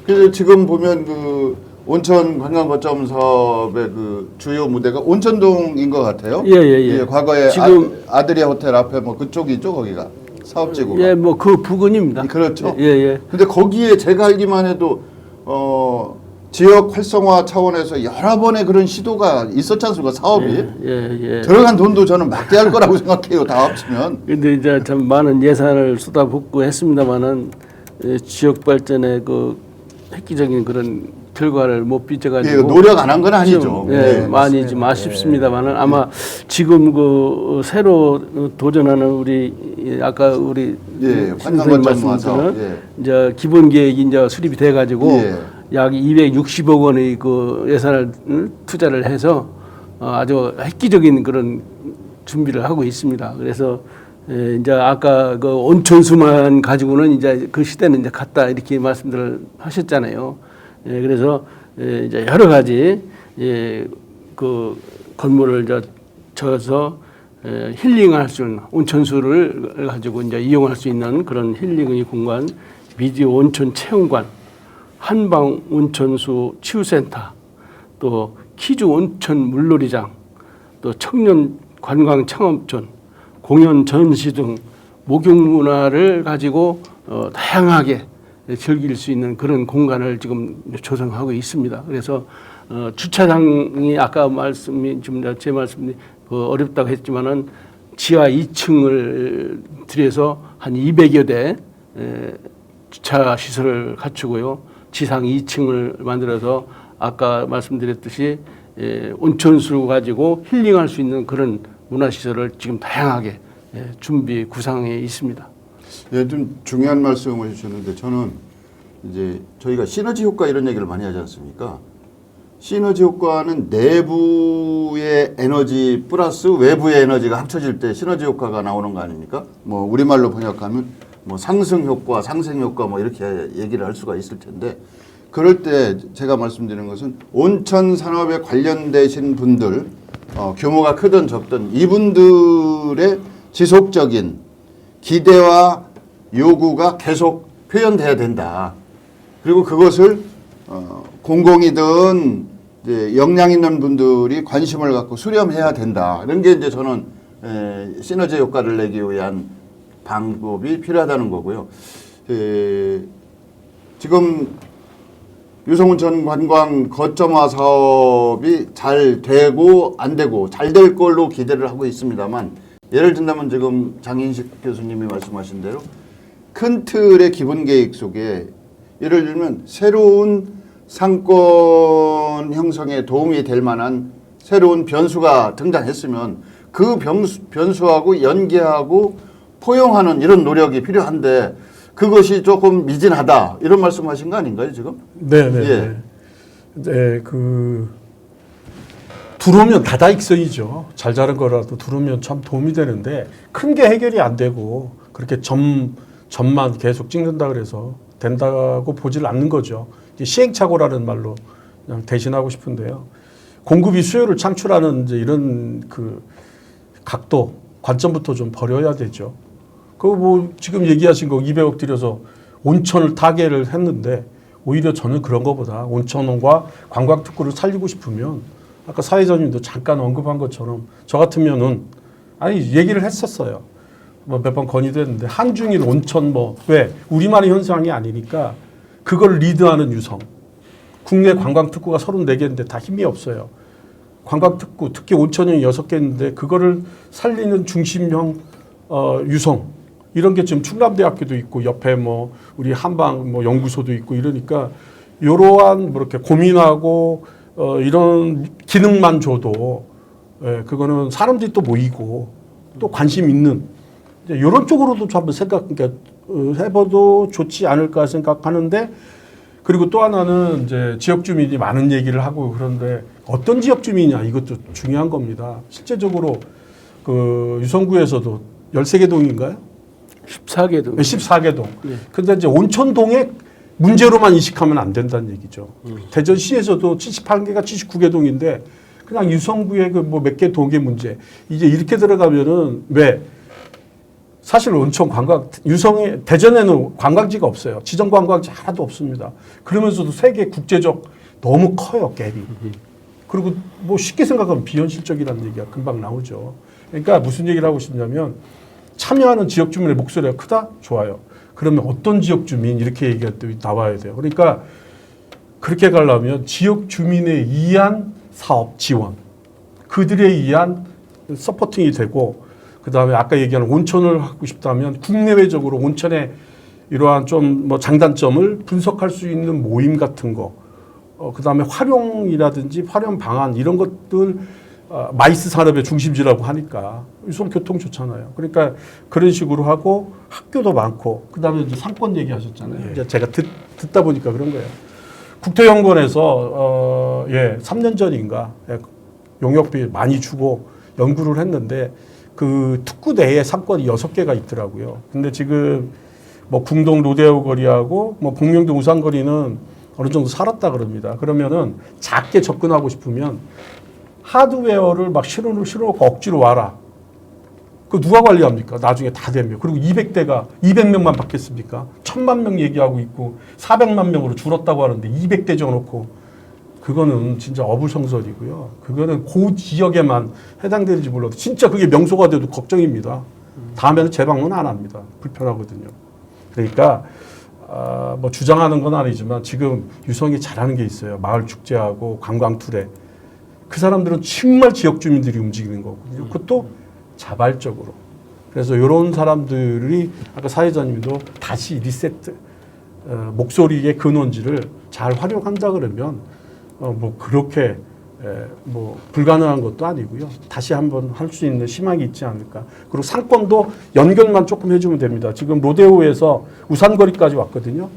그래서 지금 보면 그 온천 관광 거점 사업의 그 주요 무대가 온천동인 것 같아요. 예. 과거에 지금 아드리아 호텔 앞에 뭐 그쪽이죠, 거기가 사업지구가. 뭐 그 부근입니다. 그렇죠. 예. 근데 거기에 제가 알기만 해도 지역 활성화 차원에서 여러 번의 그런 시도가 있었지 않습니까? 사업이. 예. 들어간 돈도 저는 막대할 거라고 생각해요. 다 합치면. 근데 이제 참 많은 예산을 쏟아붓고 했습니다만은 지역 발전에 그 획기적인 그런 결과를 못 빚어가지고 노력 안 한 건 아니죠. 많이 좀 아쉽습니다만은 아마 지금 그 새로 도전하는 우리 아까 우리 관광 거점 사업. 이제 기본 계획이 이제 수립이 돼가지고 약 260억 원의 그 예산을 투자를 해서 아주 획기적인 그런 준비를 하고 있습니다. 그래서 이제 아까 그 온천수만 가지고는 이제 그 시대는 이제 갔다 이렇게 말씀들을 하셨잖아요. 그래서 이제 여러 가지 그 건물을 져서 힐링할 수 있는 온천수를 가지고 이제 이용할 수 있는 그런 힐링의 공간, 미디어 온천 체험관, 한방 온천수 치유센터, 또 키즈 온천 물놀이장, 또 청년 관광 창업존, 공연 전시 등 목욕 문화를 가지고 다양하게 즐길 수 있는 그런 공간을 지금 조성하고 있습니다. 그래서 주차장이 아까 말씀이 좀 제 말씀이 어렵다고 했지만은 지하 2층을 들여서 한 200여 대 주차 시설을 갖추고요. 지상 2층을 만들어서 아까 말씀드렸듯이 온천수 가지고 힐링할 수 있는 그런 문화시설을 지금 다양하게 준비 구상해 있습니다. 좀 중요한 말씀을 해주셨는데 저는 이제 저희가 시너지 효과 이런 얘기를 많이 하지 않습니까? 시너지 효과는 내부의 에너지 플러스 외부의 에너지가 합쳐질 때 시너지 효과가 나오는 거 아닙니까? 뭐 우리말로 번역하면 뭐 상승 효과, 상생 효과 뭐 이렇게 얘기를 할 수가 있을 텐데 그럴 때 제가 말씀드리는 것은 온천 산업에 관련되신 분들 규모가 크든 적든 이분들의 지속적인 기대와 요구가 계속 표현돼야 된다. 그리고 그것을 공공이든 이제 역량 있는 분들이 관심을 갖고 수렴해야 된다. 이런 게 이제 저는 시너지 효과를 내기 위한 방법이 필요하다는 거고요. 지금 유성온천 관광 거점화 사업이 잘 되고 안 되고 잘 될 걸로 기대를 하고 있습니다만 예를 든다면 지금 장인식 교수님이 말씀하신 대로 큰 틀의 기본 계획 속에 예를 들면 새로운 상권 형성에 도움이 될 만한 새로운 변수가 등장했으면 그 변수하고 연계하고 포용하는 이런 노력이 필요한데 그것이 조금 미진하다 이런 말씀하신 거 아닌가요 지금? 네네. 예. 네, 들어오면 다다익선이죠. 잘 자른 거라도 들어오면 참 도움이 되는데 큰 게 해결이 안 되고 그렇게 점만 계속 찍는다 그래서 된다고 보질 않는 거죠. 이제 시행착오라는 말로 그냥 대신하고 싶은데요. 공급이 수요를 창출하는 이제 이런 그 각도 관점부터 좀 버려야 되죠. 뭐 지금 얘기하신 거 200억 들여서 온천을 타개를 했는데 오히려 저는 그런 거보다 온천과 관광특구를 살리고 싶으면 아까 사회자님도 잠깐 언급한 것처럼 저 같으면은 아니 얘기를 했었어요. 뭐 몇 번 건의됐는데 한중일 온천 뭐 왜 우리만의 현상이 아니니까 그걸 리드하는 유성. 국내 관광특구가 34개인데 다 힘이 없어요. 관광특구 특히 온천이 6개인데 그거를 살리는 중심형 유성. 이런 게 지금 충남대학교도 있고 옆에 뭐 우리 한방 뭐 연구소도 있고 이러니까 이러한 뭐 이렇게 고민하고 이런 기능만 줘도 그거는 사람들이 또 모이고 또 관심 있는 이런 쪽으로도 좀 한번 그러니까 해봐도 좋지 않을까 생각하는데 그리고 또 하나는 이제 지역 주민이 많은 얘기를 하고 그런데 어떤 지역 주민이냐 이것도 중요한 겁니다. 실제적으로 그 유성구에서도 13개 동인가요? 14개 동. 14개 동. 네. 근데 이제 온천동에 문제로만 인식하면 안 된다는 얘기죠. 대전시에서도 78개가 79개 동인데 그냥 유성구의 그 뭐 몇 개 동의 문제. 이제 이렇게 들어가면은 왜 사실 온천 관광 유성에 대전에는 관광지가 없어요. 지정 관광지 하나도 없습니다. 그러면서도 세계 국제적 너무 커요, 갭이. 그리고 뭐 쉽게 생각하면 비현실적이라는 얘기가 금방 나오죠. 그러니까 무슨 얘기를 하고 싶냐면 참여하는 지역 주민의 목소리가 크다? 좋아요. 그러면 어떤 지역 주민 이렇게 얘기가 또 나와야 돼요. 그러니까 그렇게 가려면 지역 주민에 의한 사업 지원, 그들에 의한 서포팅이 되고 그다음에 아까 얘기하는 온천을 하고 싶다면 국내외적으로 온천의 이러한 좀 뭐 장단점을 분석할 수 있는 모임 같은 거, 그다음에 활용이라든지 활용 방안 이런 것들 마이스 산업의 중심지라고 하니까 유성 교통 좋잖아요. 그러니까 그런 식으로 하고 학교도 많고 그다음에 이제 상권 얘기하셨잖아요. 이제 제가 듣다 보니까 그런 거예요. 국토연구원에서 3년 전인가 용역비 많이 주고 연구를 했는데 그 특구 내에 상권이 6개가 있더라고요. 근데 지금 뭐 궁동 로데오 거리하고 뭐 복명동 우산거리는 어느 정도 살았다 그럽니다. 그러면은 작게 접근하고 싶으면 하드웨어를 막 실어놓고 억지로 와라. 그 누가 관리합니까? 나중에 다 되면. 그리고 200대가 200명만 받겠습니까? 1000만 명 얘기하고 있고 400만 명으로 줄었다고 하는데 200대 줘놓고 그거는 진짜 어불성설이고요. 그거는 그 지역에만 해당되는지 몰라도 진짜 그게 명소가 돼도 걱정입니다. 다음에는 재방문 안 합니다. 불편하거든요. 그러니까 뭐 주장하는 건 아니지만 지금 유성이 잘하는 게 있어요. 마을 축제하고 관광 툴에. 그 사람들은 정말 지역 주민들이 움직이는 거거든요. 그것도 자발적으로. 그래서 이런 사람들이 아까 사회자님도 다시 리세트, 목소리의 근원지를 잘 활용한다 그러면 뭐 그렇게 뭐 불가능한 것도 아니고요. 다시 한번 할 수 있는 희망이 있지 않을까. 그리고 상권도 연결만 조금 해주면 됩니다. 지금 로데오에서 우산거리까지 왔거든요.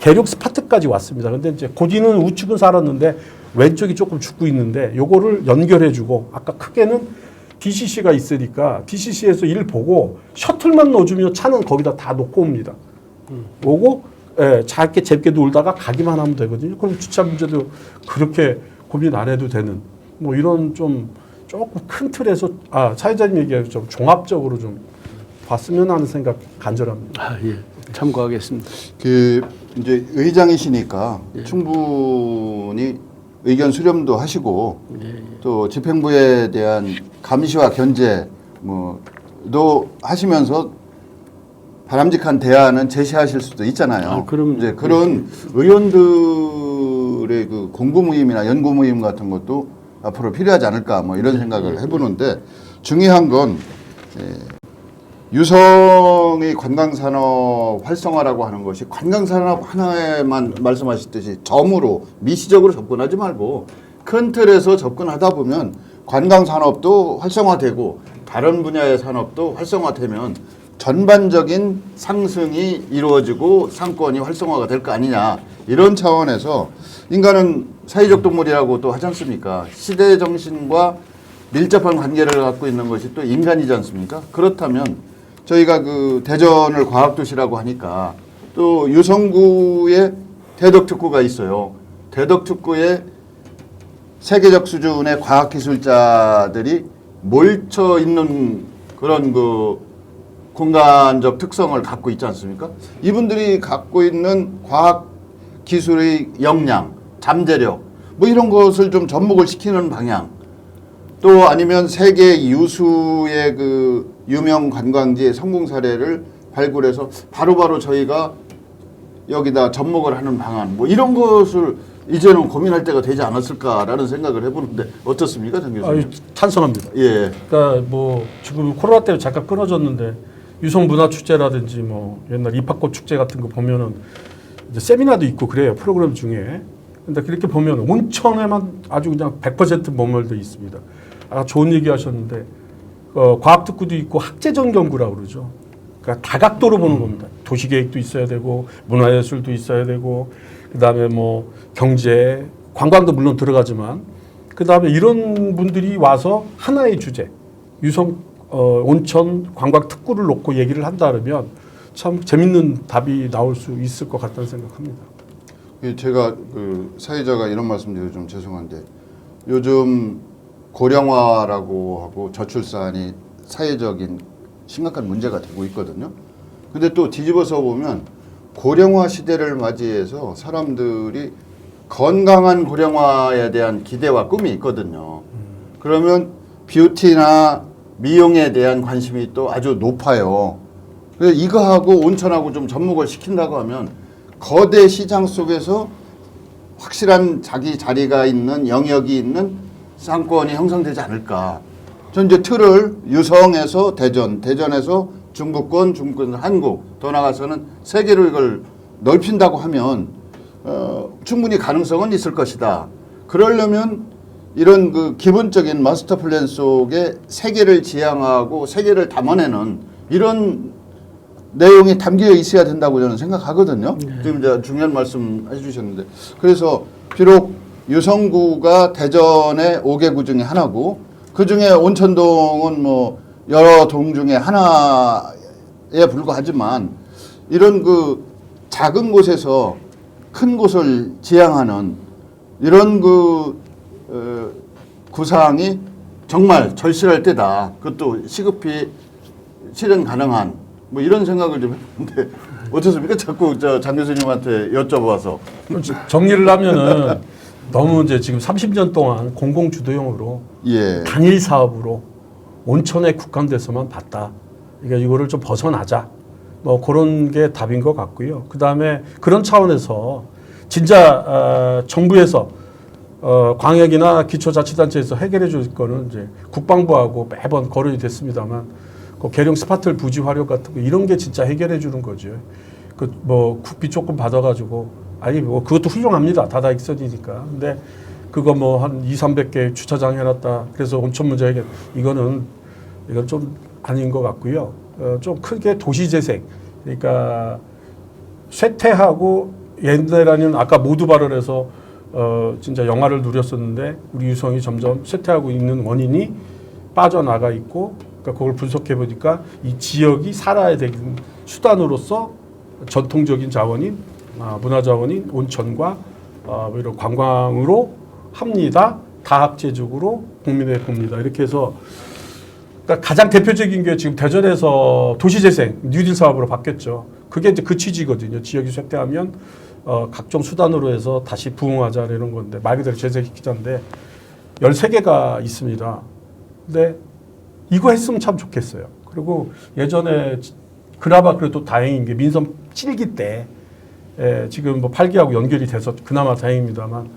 계룡 스파트까지 왔습니다. 근데 이제 고디는 우측은 살았는데 왼쪽이 조금 죽고 있는데 요거를 연결해주고 아까 크게는 DCC가 있으니까 DCC에서 일 보고 셔틀만 넣어주면 차는 거기다 다 놓고 옵니다. 오고 짧게 재밌게 놀다가 가기만 하면 되거든요. 그럼 주차 문제도 그렇게 고민 안 해도 되는 뭐 이런 좀 조금 큰 틀에서 사회자님 얘기하고 좀 종합적으로 좀 봤으면 하는 생각 간절합니다. 예. 참고하겠습니다. 그 이제 의장이시니까 충분히 의견 수렴도 하시고 또 집행부에 대한 감시와 견제 뭐도 하시면서 바람직한 대안은 제시하실 수도 있잖아요. 그럼 이제 그런 의원들의 그 공부 모임이나 연구 모임 같은 것도 앞으로 필요하지 않을까 뭐 이런 생각을 해보는데 중요한 건 유성의 관광산업 활성화라고 하는 것이 관광산업 하나에만 말씀하셨듯이 점으로 미시적으로 접근하지 말고 큰 틀에서 접근하다 보면 관광 산업도 활성화되고 다른 분야의 산업도 활성화되면 전반적인 상승이 이루어지고 상권이 활성화가 될 거 아니냐 이런 차원에서 인간은 사회적 동물이라고 또 하지 않습니까? 시대 정신과 밀접한 관계를 갖고 있는 것이 또 인간이지 않습니까? 그렇다면 저희가 그 대전을 과학도시라고 하니까 또 유성구에 대덕특구가 있어요. 대덕특구에 세계적 수준의 과학기술자들이 몰쳐 있는 그런 그 공간적 특성을 갖고 있지 않습니까? 이분들이 갖고 있는 과학기술의 역량, 잠재력 뭐 이런 것을 좀 접목을 시키는 방향 또 아니면 세계 유수의 그 유명 관광지의 성공 사례를 발굴해서 바로바로 저희가 여기다 접목을 하는 방안 뭐 이런 것을 이제는 고민할 때가 되지 않았을까라는 생각을 해보는데 어떻습니까, 장 교수님? 찬성합니다. 예. 그러니까 뭐 지금 코로나 때문에 잠깐 끊어졌는데 유성 문화 축제라든지 뭐 옛날 입학꽃 축제 같은 거 보면은 이제 세미나도 있고 그래요, 프로그램 중에. 근데 그렇게 보면 온천에만 아주 그냥 100% 머물러 있습니다. 아까 좋은 얘기 하셨는데 과학특구도 있고 학제적 연구라고 그러죠. 그러니까 다각도로 보는 겁니다. 도시계획도 있어야 되고 문화예술도 있어야 되고 그다음에 뭐 경제, 관광도 물론 들어가지만 그다음에 이런 분들이 와서 하나의 주제 유성 온천 관광 특구를 놓고 얘기를 한다 그러면 참 재밌는 답이 나올 수 있을 것 같다는 생각합니다. 제가 그 사회자가 이런 말씀드려도 좀 죄송한데 요즘 고령화라고 하고 저출산이 사회적인 심각한 문제가 되고 있거든요. 근데 또 뒤집어서 보면 고령화 시대를 맞이해서 사람들이 건강한 고령화에 대한 기대와 꿈이 있거든요. 그러면 뷰티나 미용에 대한 관심이 또 아주 높아요. 그래서 이거하고 온천하고 좀 접목을 시킨다고 하면 거대 시장 속에서 확실한 자기 자리가 있는 영역이 있는 상권이 형성되지 않을까. 전 이제 틀을 유성에서 대전, 대전에서 중부권, 중부권 한국, 더 나가서는 세계로 이걸 넓힌다고 하면 충분히 가능성은 있을 것이다. 그러려면 이런 그 기본적인 마스터 플랜 속에 세계를 지향하고 세계를 담아내는 이런 내용이 담겨 있어야 된다고 저는 생각하거든요. 지금 이제 중요한 말씀 해주셨는데 그래서 비록 유성구가 대전의 5개구 중에 하나고 그 중에 온천동은 뭐 여러 동 중에 하나에 불과하지만 이런 그 작은 곳에서 큰 곳을 지향하는 이런 그 구상이 정말 절실할 때다. 그것도 시급히 실현 가능한 뭐 이런 생각을 좀 했는데 어떻습니까? 자꾸 장 교수님한테 여쭤봐서 정리를 하면은 너무 이제 지금 30년 동안 공공주도형으로 예. 단일 사업으로 온천에 국한돼서만 봤다. 그러니까 이거를 좀 벗어나자. 뭐 그런 게 답인 것 같고요. 그 다음에 그런 차원에서 진짜 정부에서 광역이나 기초자치단체에서 해결해 줄 거는 이제 국방부하고 매번 거론이 됐습니다만 그 계룡 스파틀 부지 활용 같은 거 이런 게 진짜 해결해 주는 거죠. 그 뭐 국비 조금 받아가지고 아니 뭐 그것도 훌륭합니다. 다다익선이니까. 근데 그거 뭐 한 200~300개 주차장 해놨다. 그래서 온천 문제 해결 이건 좀 아닌 것 같고요. 좀 크게 도시재생. 그러니까 쇠퇴하고 옛날에는 아까 모두 발언해서 진짜 영화를 누렸었는데 우리 유성이 점점 쇠퇴하고 있는 원인이 빠져나가 있고 그러니까 그걸 분석해 보니까 이 지역이 살아야 되는 수단으로서 전통적인 자원인 문화 자원인 온천과 이런 관광으로 합니다. 다학제적으로 국민에 봅니다. 이렇게 해서 그러니까 가장 대표적인 게 지금 대전에서 도시재생 뉴딜 사업으로 바뀌었죠. 그게 이제 그 취지거든요. 지역이 쇠퇴하면 각종 수단으로 해서 다시 부흥하자 이런 건데 말 그대로 재생시키자인데 13개가 있습니다. 근데 이거 했으면 참 좋겠어요. 그리고 예전에 그나마 그래도 다행인 게 민선 7기 때 지금 뭐 8기하고 연결이 돼서 그나마 다행입니다만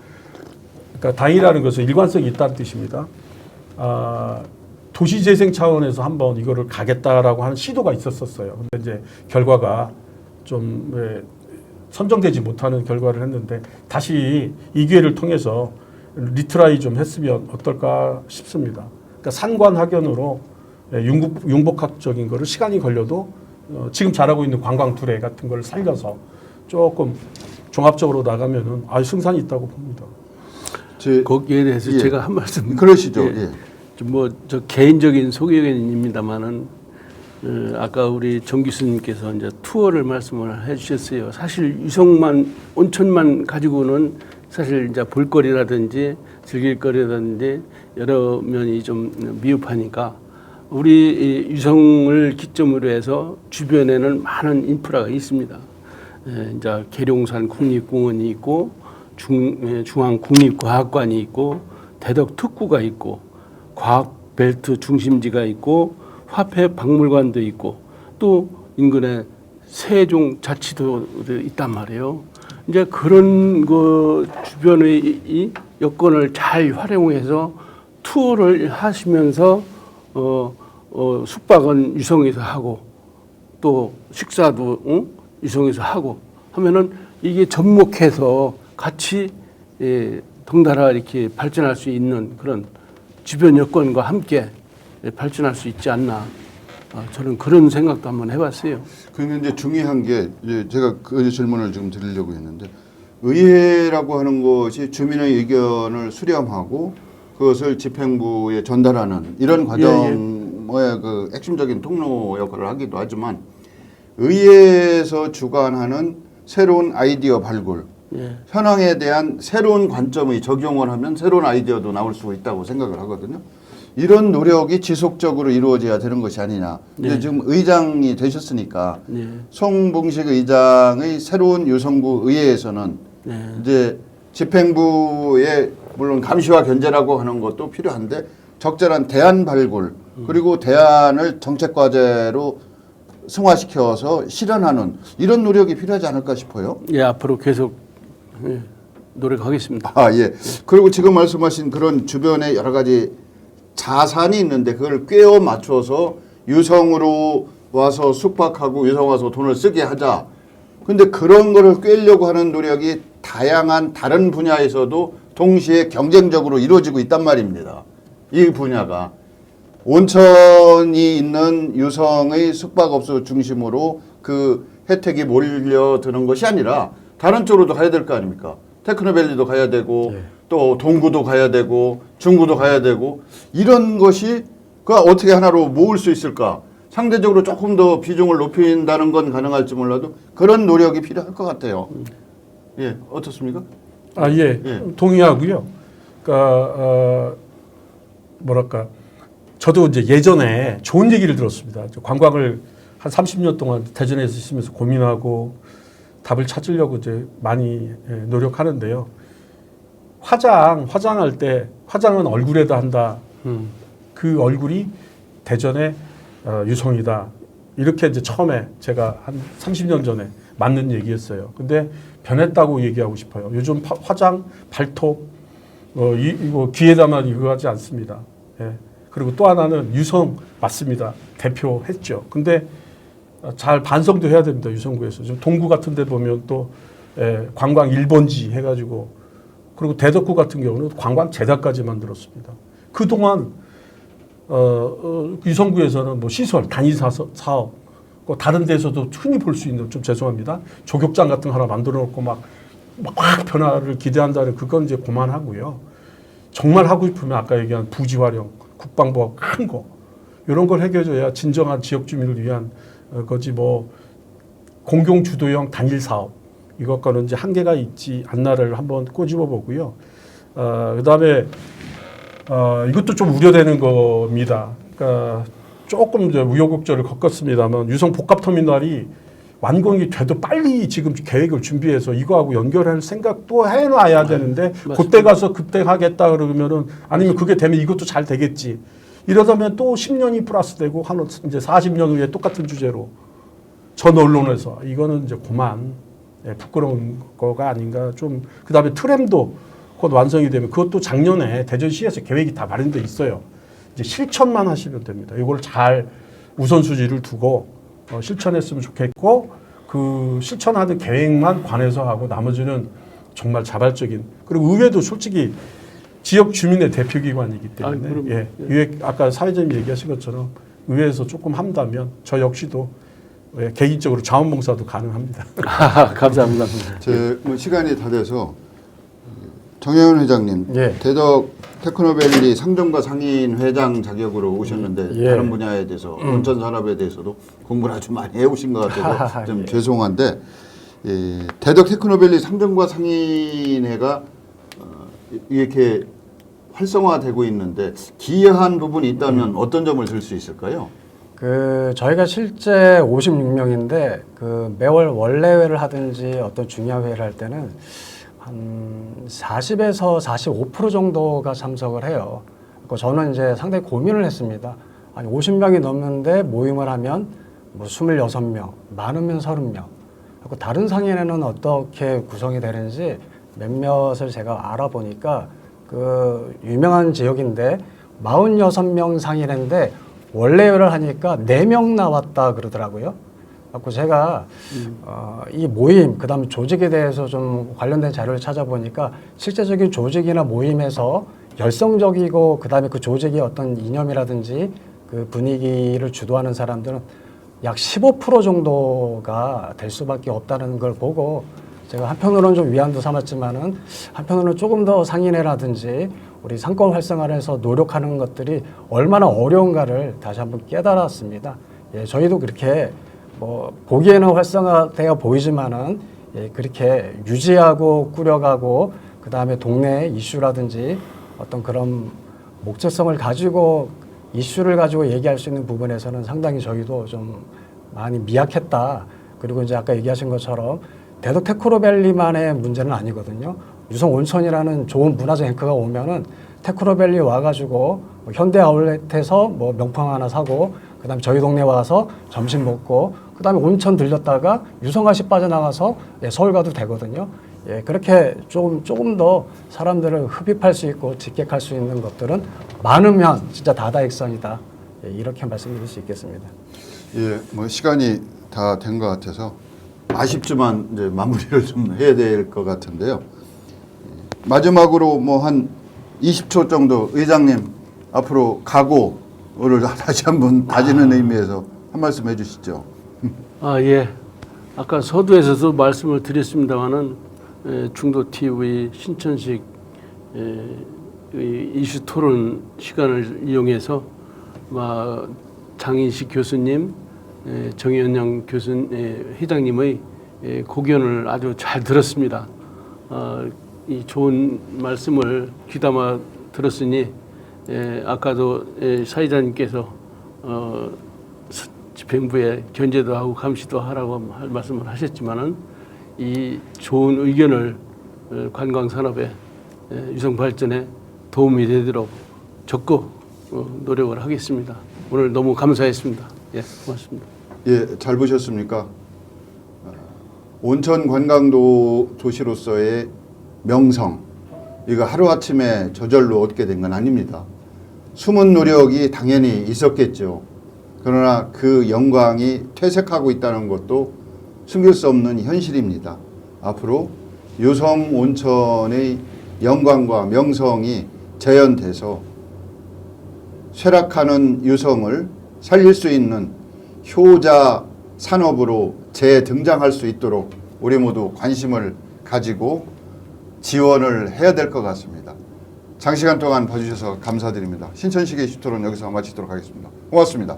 그러니까 다행이라는 것은 일관성이 있다는 뜻입니다. 도시재생 차원에서 한번 이거를 가겠다라고 하는 시도가 있었어요. 근데 이제 결과가 좀 선정되지 못하는 결과를 했는데 다시 이 기회를 통해서 리트라이 좀 했으면 어떨까 싶습니다. 그러니까 산관학연으로 융복학적인 거를 시간이 걸려도 지금 잘하고 있는 관광 두레 같은 걸 살려서 조금 종합적으로 나가면은 승산이 있다고 봅니다. 거기에 대해서 예. 제가 한 말씀. 그러시죠. 예. 예. 저 개인적인 소견입니다만은 아까 우리 정 교수님께서 이제 투어를 말씀을 해주셨어요. 사실 유성만 온천만 가지고는 사실 이제 볼거리라든지 즐길거리라든지 여러 면이 좀 미흡하니까 우리 이 유성을 기점으로 해서 주변에는 많은 인프라가 있습니다. 이제 계룡산 국립공원이 있고 중앙국립과학관이 있고 대덕특구가 있고 과학벨트 중심지가 있고 화폐박물관도 있고 또 인근에 세종자치도 있단 말이에요. 이제 그런 그 주변의 이 여건을 잘 활용해서 투어를 하시면서 숙박은 유성에서 하고 또 식사도 유성에서 하고 하면은 이게 접목해서 같이 덩달아 이렇게 발전할 수 있는 그런 주변 여건과 함께 발전할 수 있지 않나. 저는 그런 생각도 한번 해봤어요. 그런데 이제 중요한 게 이제 제가 그 질문을 좀 드리려고 했는데 의회라고 하는 것이 주민의 의견을 수렴하고 그것을 집행부에 전달하는 이런 과정의 그 핵심적인 통로 역할을 하기도 하지만 의회에서 주관하는 새로운 아이디어 발굴, 현황에 대한 새로운 관점의 적용을 하면 새로운 아이디어도 나올 수 있다고 생각을 하거든요. 이런 노력이 지속적으로 이루어져야 되는 것이 아니냐. 근데 지금 의장이 되셨으니까 송봉식 의장의 새로운 유성구 의회에서는 이제 집행부의 물론 감시와 견제라고 하는 것도 필요한데 적절한 대안 발굴 그리고 대안을 정책 과제로 승화시켜서 실현하는 이런 노력이 필요하지 않을까 싶어요. 예, 앞으로 계속 노력하겠습니다. 예. 그리고 지금 말씀하신 그런 주변에 여러 가지 자산이 있는데 그걸 꿰어 맞춰서 유성으로 와서 숙박하고 유성 와서 돈을 쓰게 하자. 근데 그런 거를 꿰려고 하는 노력이 다양한 다른 분야에서도 동시에 경쟁적으로 이루어지고 있단 말입니다. 이 분야가. 온천이 있는 유성의 숙박업소 중심으로 그 혜택이 몰려드는 것이 아니라 다른 쪽으로도 가야 될 거 아닙니까? 테크노밸리도 가야 되고 또 동구도 가야 되고 중구도 가야 되고 이런 것이 그 어떻게 하나로 모을 수 있을까? 상대적으로 조금 더 비중을 높인다는 건 가능할지 몰라도 그런 노력이 필요할 것 같아요. 예, 어떻습니까? 동의하고요. 그러니까 뭐랄까 저도 이제 예전에 좋은 얘기를 들었습니다. 관광을 한 30년 동안 대전에서 있으면서 고민하고 답을 찾으려고 이제 많이 노력하는데요. 화장할 때 화장은 얼굴에다 한다. 그 얼굴이 대전의 유성이다. 이렇게 이제 처음에 제가 한 30년 전에 맞는 얘기였어요. 근데 변했다고 얘기하고 싶어요. 요즘 화장, 발톱, 이거 귀에다만 이거 하지 않습니다. 예. 그리고 또 하나는 유성 맞습니다. 대표했죠. 근데 잘 반성도 해야 됩니다. 유성구에서. 좀 동구 같은 데 보면 또 관광 1번지 해가지고 그리고 대덕구 같은 경우는 관광 재단까지 만들었습니다. 그동안 유성구에서는 뭐 시설, 단위 사업, 다른 데서도 흔히 볼 수 있는 좀 죄송합니다. 조격장 같은 거 하나 만들어 놓고 막 변화를 기대한다는 그건 이제 그만하고요. 정말 하고 싶으면 아까 얘기한 부지 활용, 국방부가 큰 거 이런 걸 해결해야 진정한 지역 주민을 위한 거지 뭐 공공 주도형 단일 사업 이것과는 이제 한계가 있지 않나를 한번 꼬집어 보고요. 그다음에 이것도 좀 우려되는 겁니다. 그러니까 조금 이제 우여곡절을 겪었습니다만 유성 복합터미널이 완공이 돼도 빨리 지금 계획을 준비해서 이거하고 연결할 생각도 해놔야 되는데 그때 가서 그때 하겠다 그러면은 아니면 그게 되면 이것도 잘 되겠지. 이러다면 또 10년이 플러스되고 한 이제 40년 후에 똑같은 주제로 전 언론에서 이거는 이제 그만 부끄러운 거가 아닌가 좀. 그다음에 트램도 곧 완성이 되면 그것도 작년에 대전시에서 계획이 다 마련돼 있어요. 이제 실천만 하시면 됩니다. 이걸 잘 우선순위를 두고 실천했으면 좋겠고 그 실천하는 계획만 관해서 하고 나머지는 정말 자발적인. 그리고 의회도 솔직히 지역 주민의 대표기관이기 때문에 그럼요. 예, 의회 아까 사회자님 얘기하신 것처럼 의회에서 조금 한다면 저 역시도 예, 개인적으로 자원봉사도 가능합니다. 감사합니다. 뭐 시간이 다 돼서 정혜원 회장님, 예. 대덕 테크노밸리 상점과 상인 회장 자격으로 오셨는데 예. 다른 분야에 대해서 온천 산업에 대해서도 공부를 아주 많이 해오신 것 같아서 좀 예. 죄송한데 대덕 테크노밸리 상점과 상인회가 이렇게 활성화되고 있는데 기여한 부분이 있다면 어떤 점을 들 수 있을까요? 저희가 실제 56명인데 매월 원래회를 하든지 어떤 중야회를 할 때는 한 40에서 45% 정도가 참석을 해요. 저는 이제 상당히 고민을 했습니다. 아니 50명이 넘는데 모임을 하면 뭐 26명, 많으면 30명. 그리고 다른 상인회는 어떻게 구성이 되는지 몇몇을 제가 알아보니까 유명한 지역인데 46명 상인회인데 원래회를 하니까 4명 나왔다 그러더라고요. 그래서 제가 이 모임, 그 다음에 조직에 대해서 좀 관련된 자료를 찾아보니까 실제적인 조직이나 모임에서 열성적이고 그 다음에 그 조직의 어떤 이념이라든지 그 분위기를 주도하는 사람들은 약 15% 정도가 될 수밖에 없다는 걸 보고 제가 한편으로는 좀 위안도 삼았지만은 한편으로는 조금 더 상인회라든지 우리 상권 활성화를 해서 노력하는 것들이 얼마나 어려운가를 다시 한번 깨달았습니다. 예, 저희도 그렇게 뭐 보기에는 활성화되어 보이지만은 그렇게 유지하고 꾸려가고 그 다음에 동네 이슈라든지 어떤 그런 목적성을 가지고 이슈를 가지고 얘기할 수 있는 부분에서는 상당히 저희도 좀 많이 미약했다. 그리고 이제 아까 얘기하신 것처럼 대덕 테크노밸리만의 문제는 아니거든요. 유성 온천이라는 좋은 문화적 앵커가 오면은 테크노밸리 와가지고 뭐 현대 아울렛에서 뭐 명품 하나 사고 그다음에 저희 동네 와서 점심 먹고 그다음에 온천 들렸다가 유성아시 빠져나가서 서울 가도 되거든요. 예, 그렇게 조금 더 사람들을 흡입할 수 있고 직객할 수 있는 것들은 많으면 진짜 다다익선이다. 예, 이렇게 말씀드릴 수 있겠습니다. 예, 뭐 시간이 다 된 것 같아서 아쉽지만 이제 마무리를 좀 해야 될 것 같은데요. 마지막으로 뭐 한 20초 정도 의장님 앞으로 각오를 다시 한번 다지는 의미에서 한 말씀 해주시죠. 예. 아까 서두에서도 말씀을 드렸습니다마는 중도 TV 신천식 이슈 토론 시간을 이용해서 장인식 교수님, 정현영 회장님의 고견을 아주 잘 들었습니다. 이 좋은 말씀을 귀담아 들었으니 아까도 사회자님께서 집행부에 견제도 하고 감시도 하라고 말씀을 하셨지만은 이 좋은 의견을 관광산업의 유성 발전에 도움이 되도록 적극 노력을 하겠습니다. 오늘 너무 감사했습니다. 예, 고맙습니다. 예, 잘 보셨습니까? 온천 관광도 도시로서의 명성, 이거 하루아침에 저절로 얻게 된 건 아닙니다. 숨은 노력이 당연히 있었겠죠. 그러나 그 영광이 퇴색하고 있다는 것도 숨길 수 없는 현실입니다. 앞으로 유성 온천의 영광과 명성이 재현돼서 쇠락하는 유성을 살릴 수 있는 효자 산업으로 재등장할 수 있도록 우리 모두 관심을 가지고 지원을 해야 될 것 같습니다. 장시간 동안 봐주셔서 감사드립니다. 신천식의 이슈토론 여기서 마치도록 하겠습니다. 고맙습니다.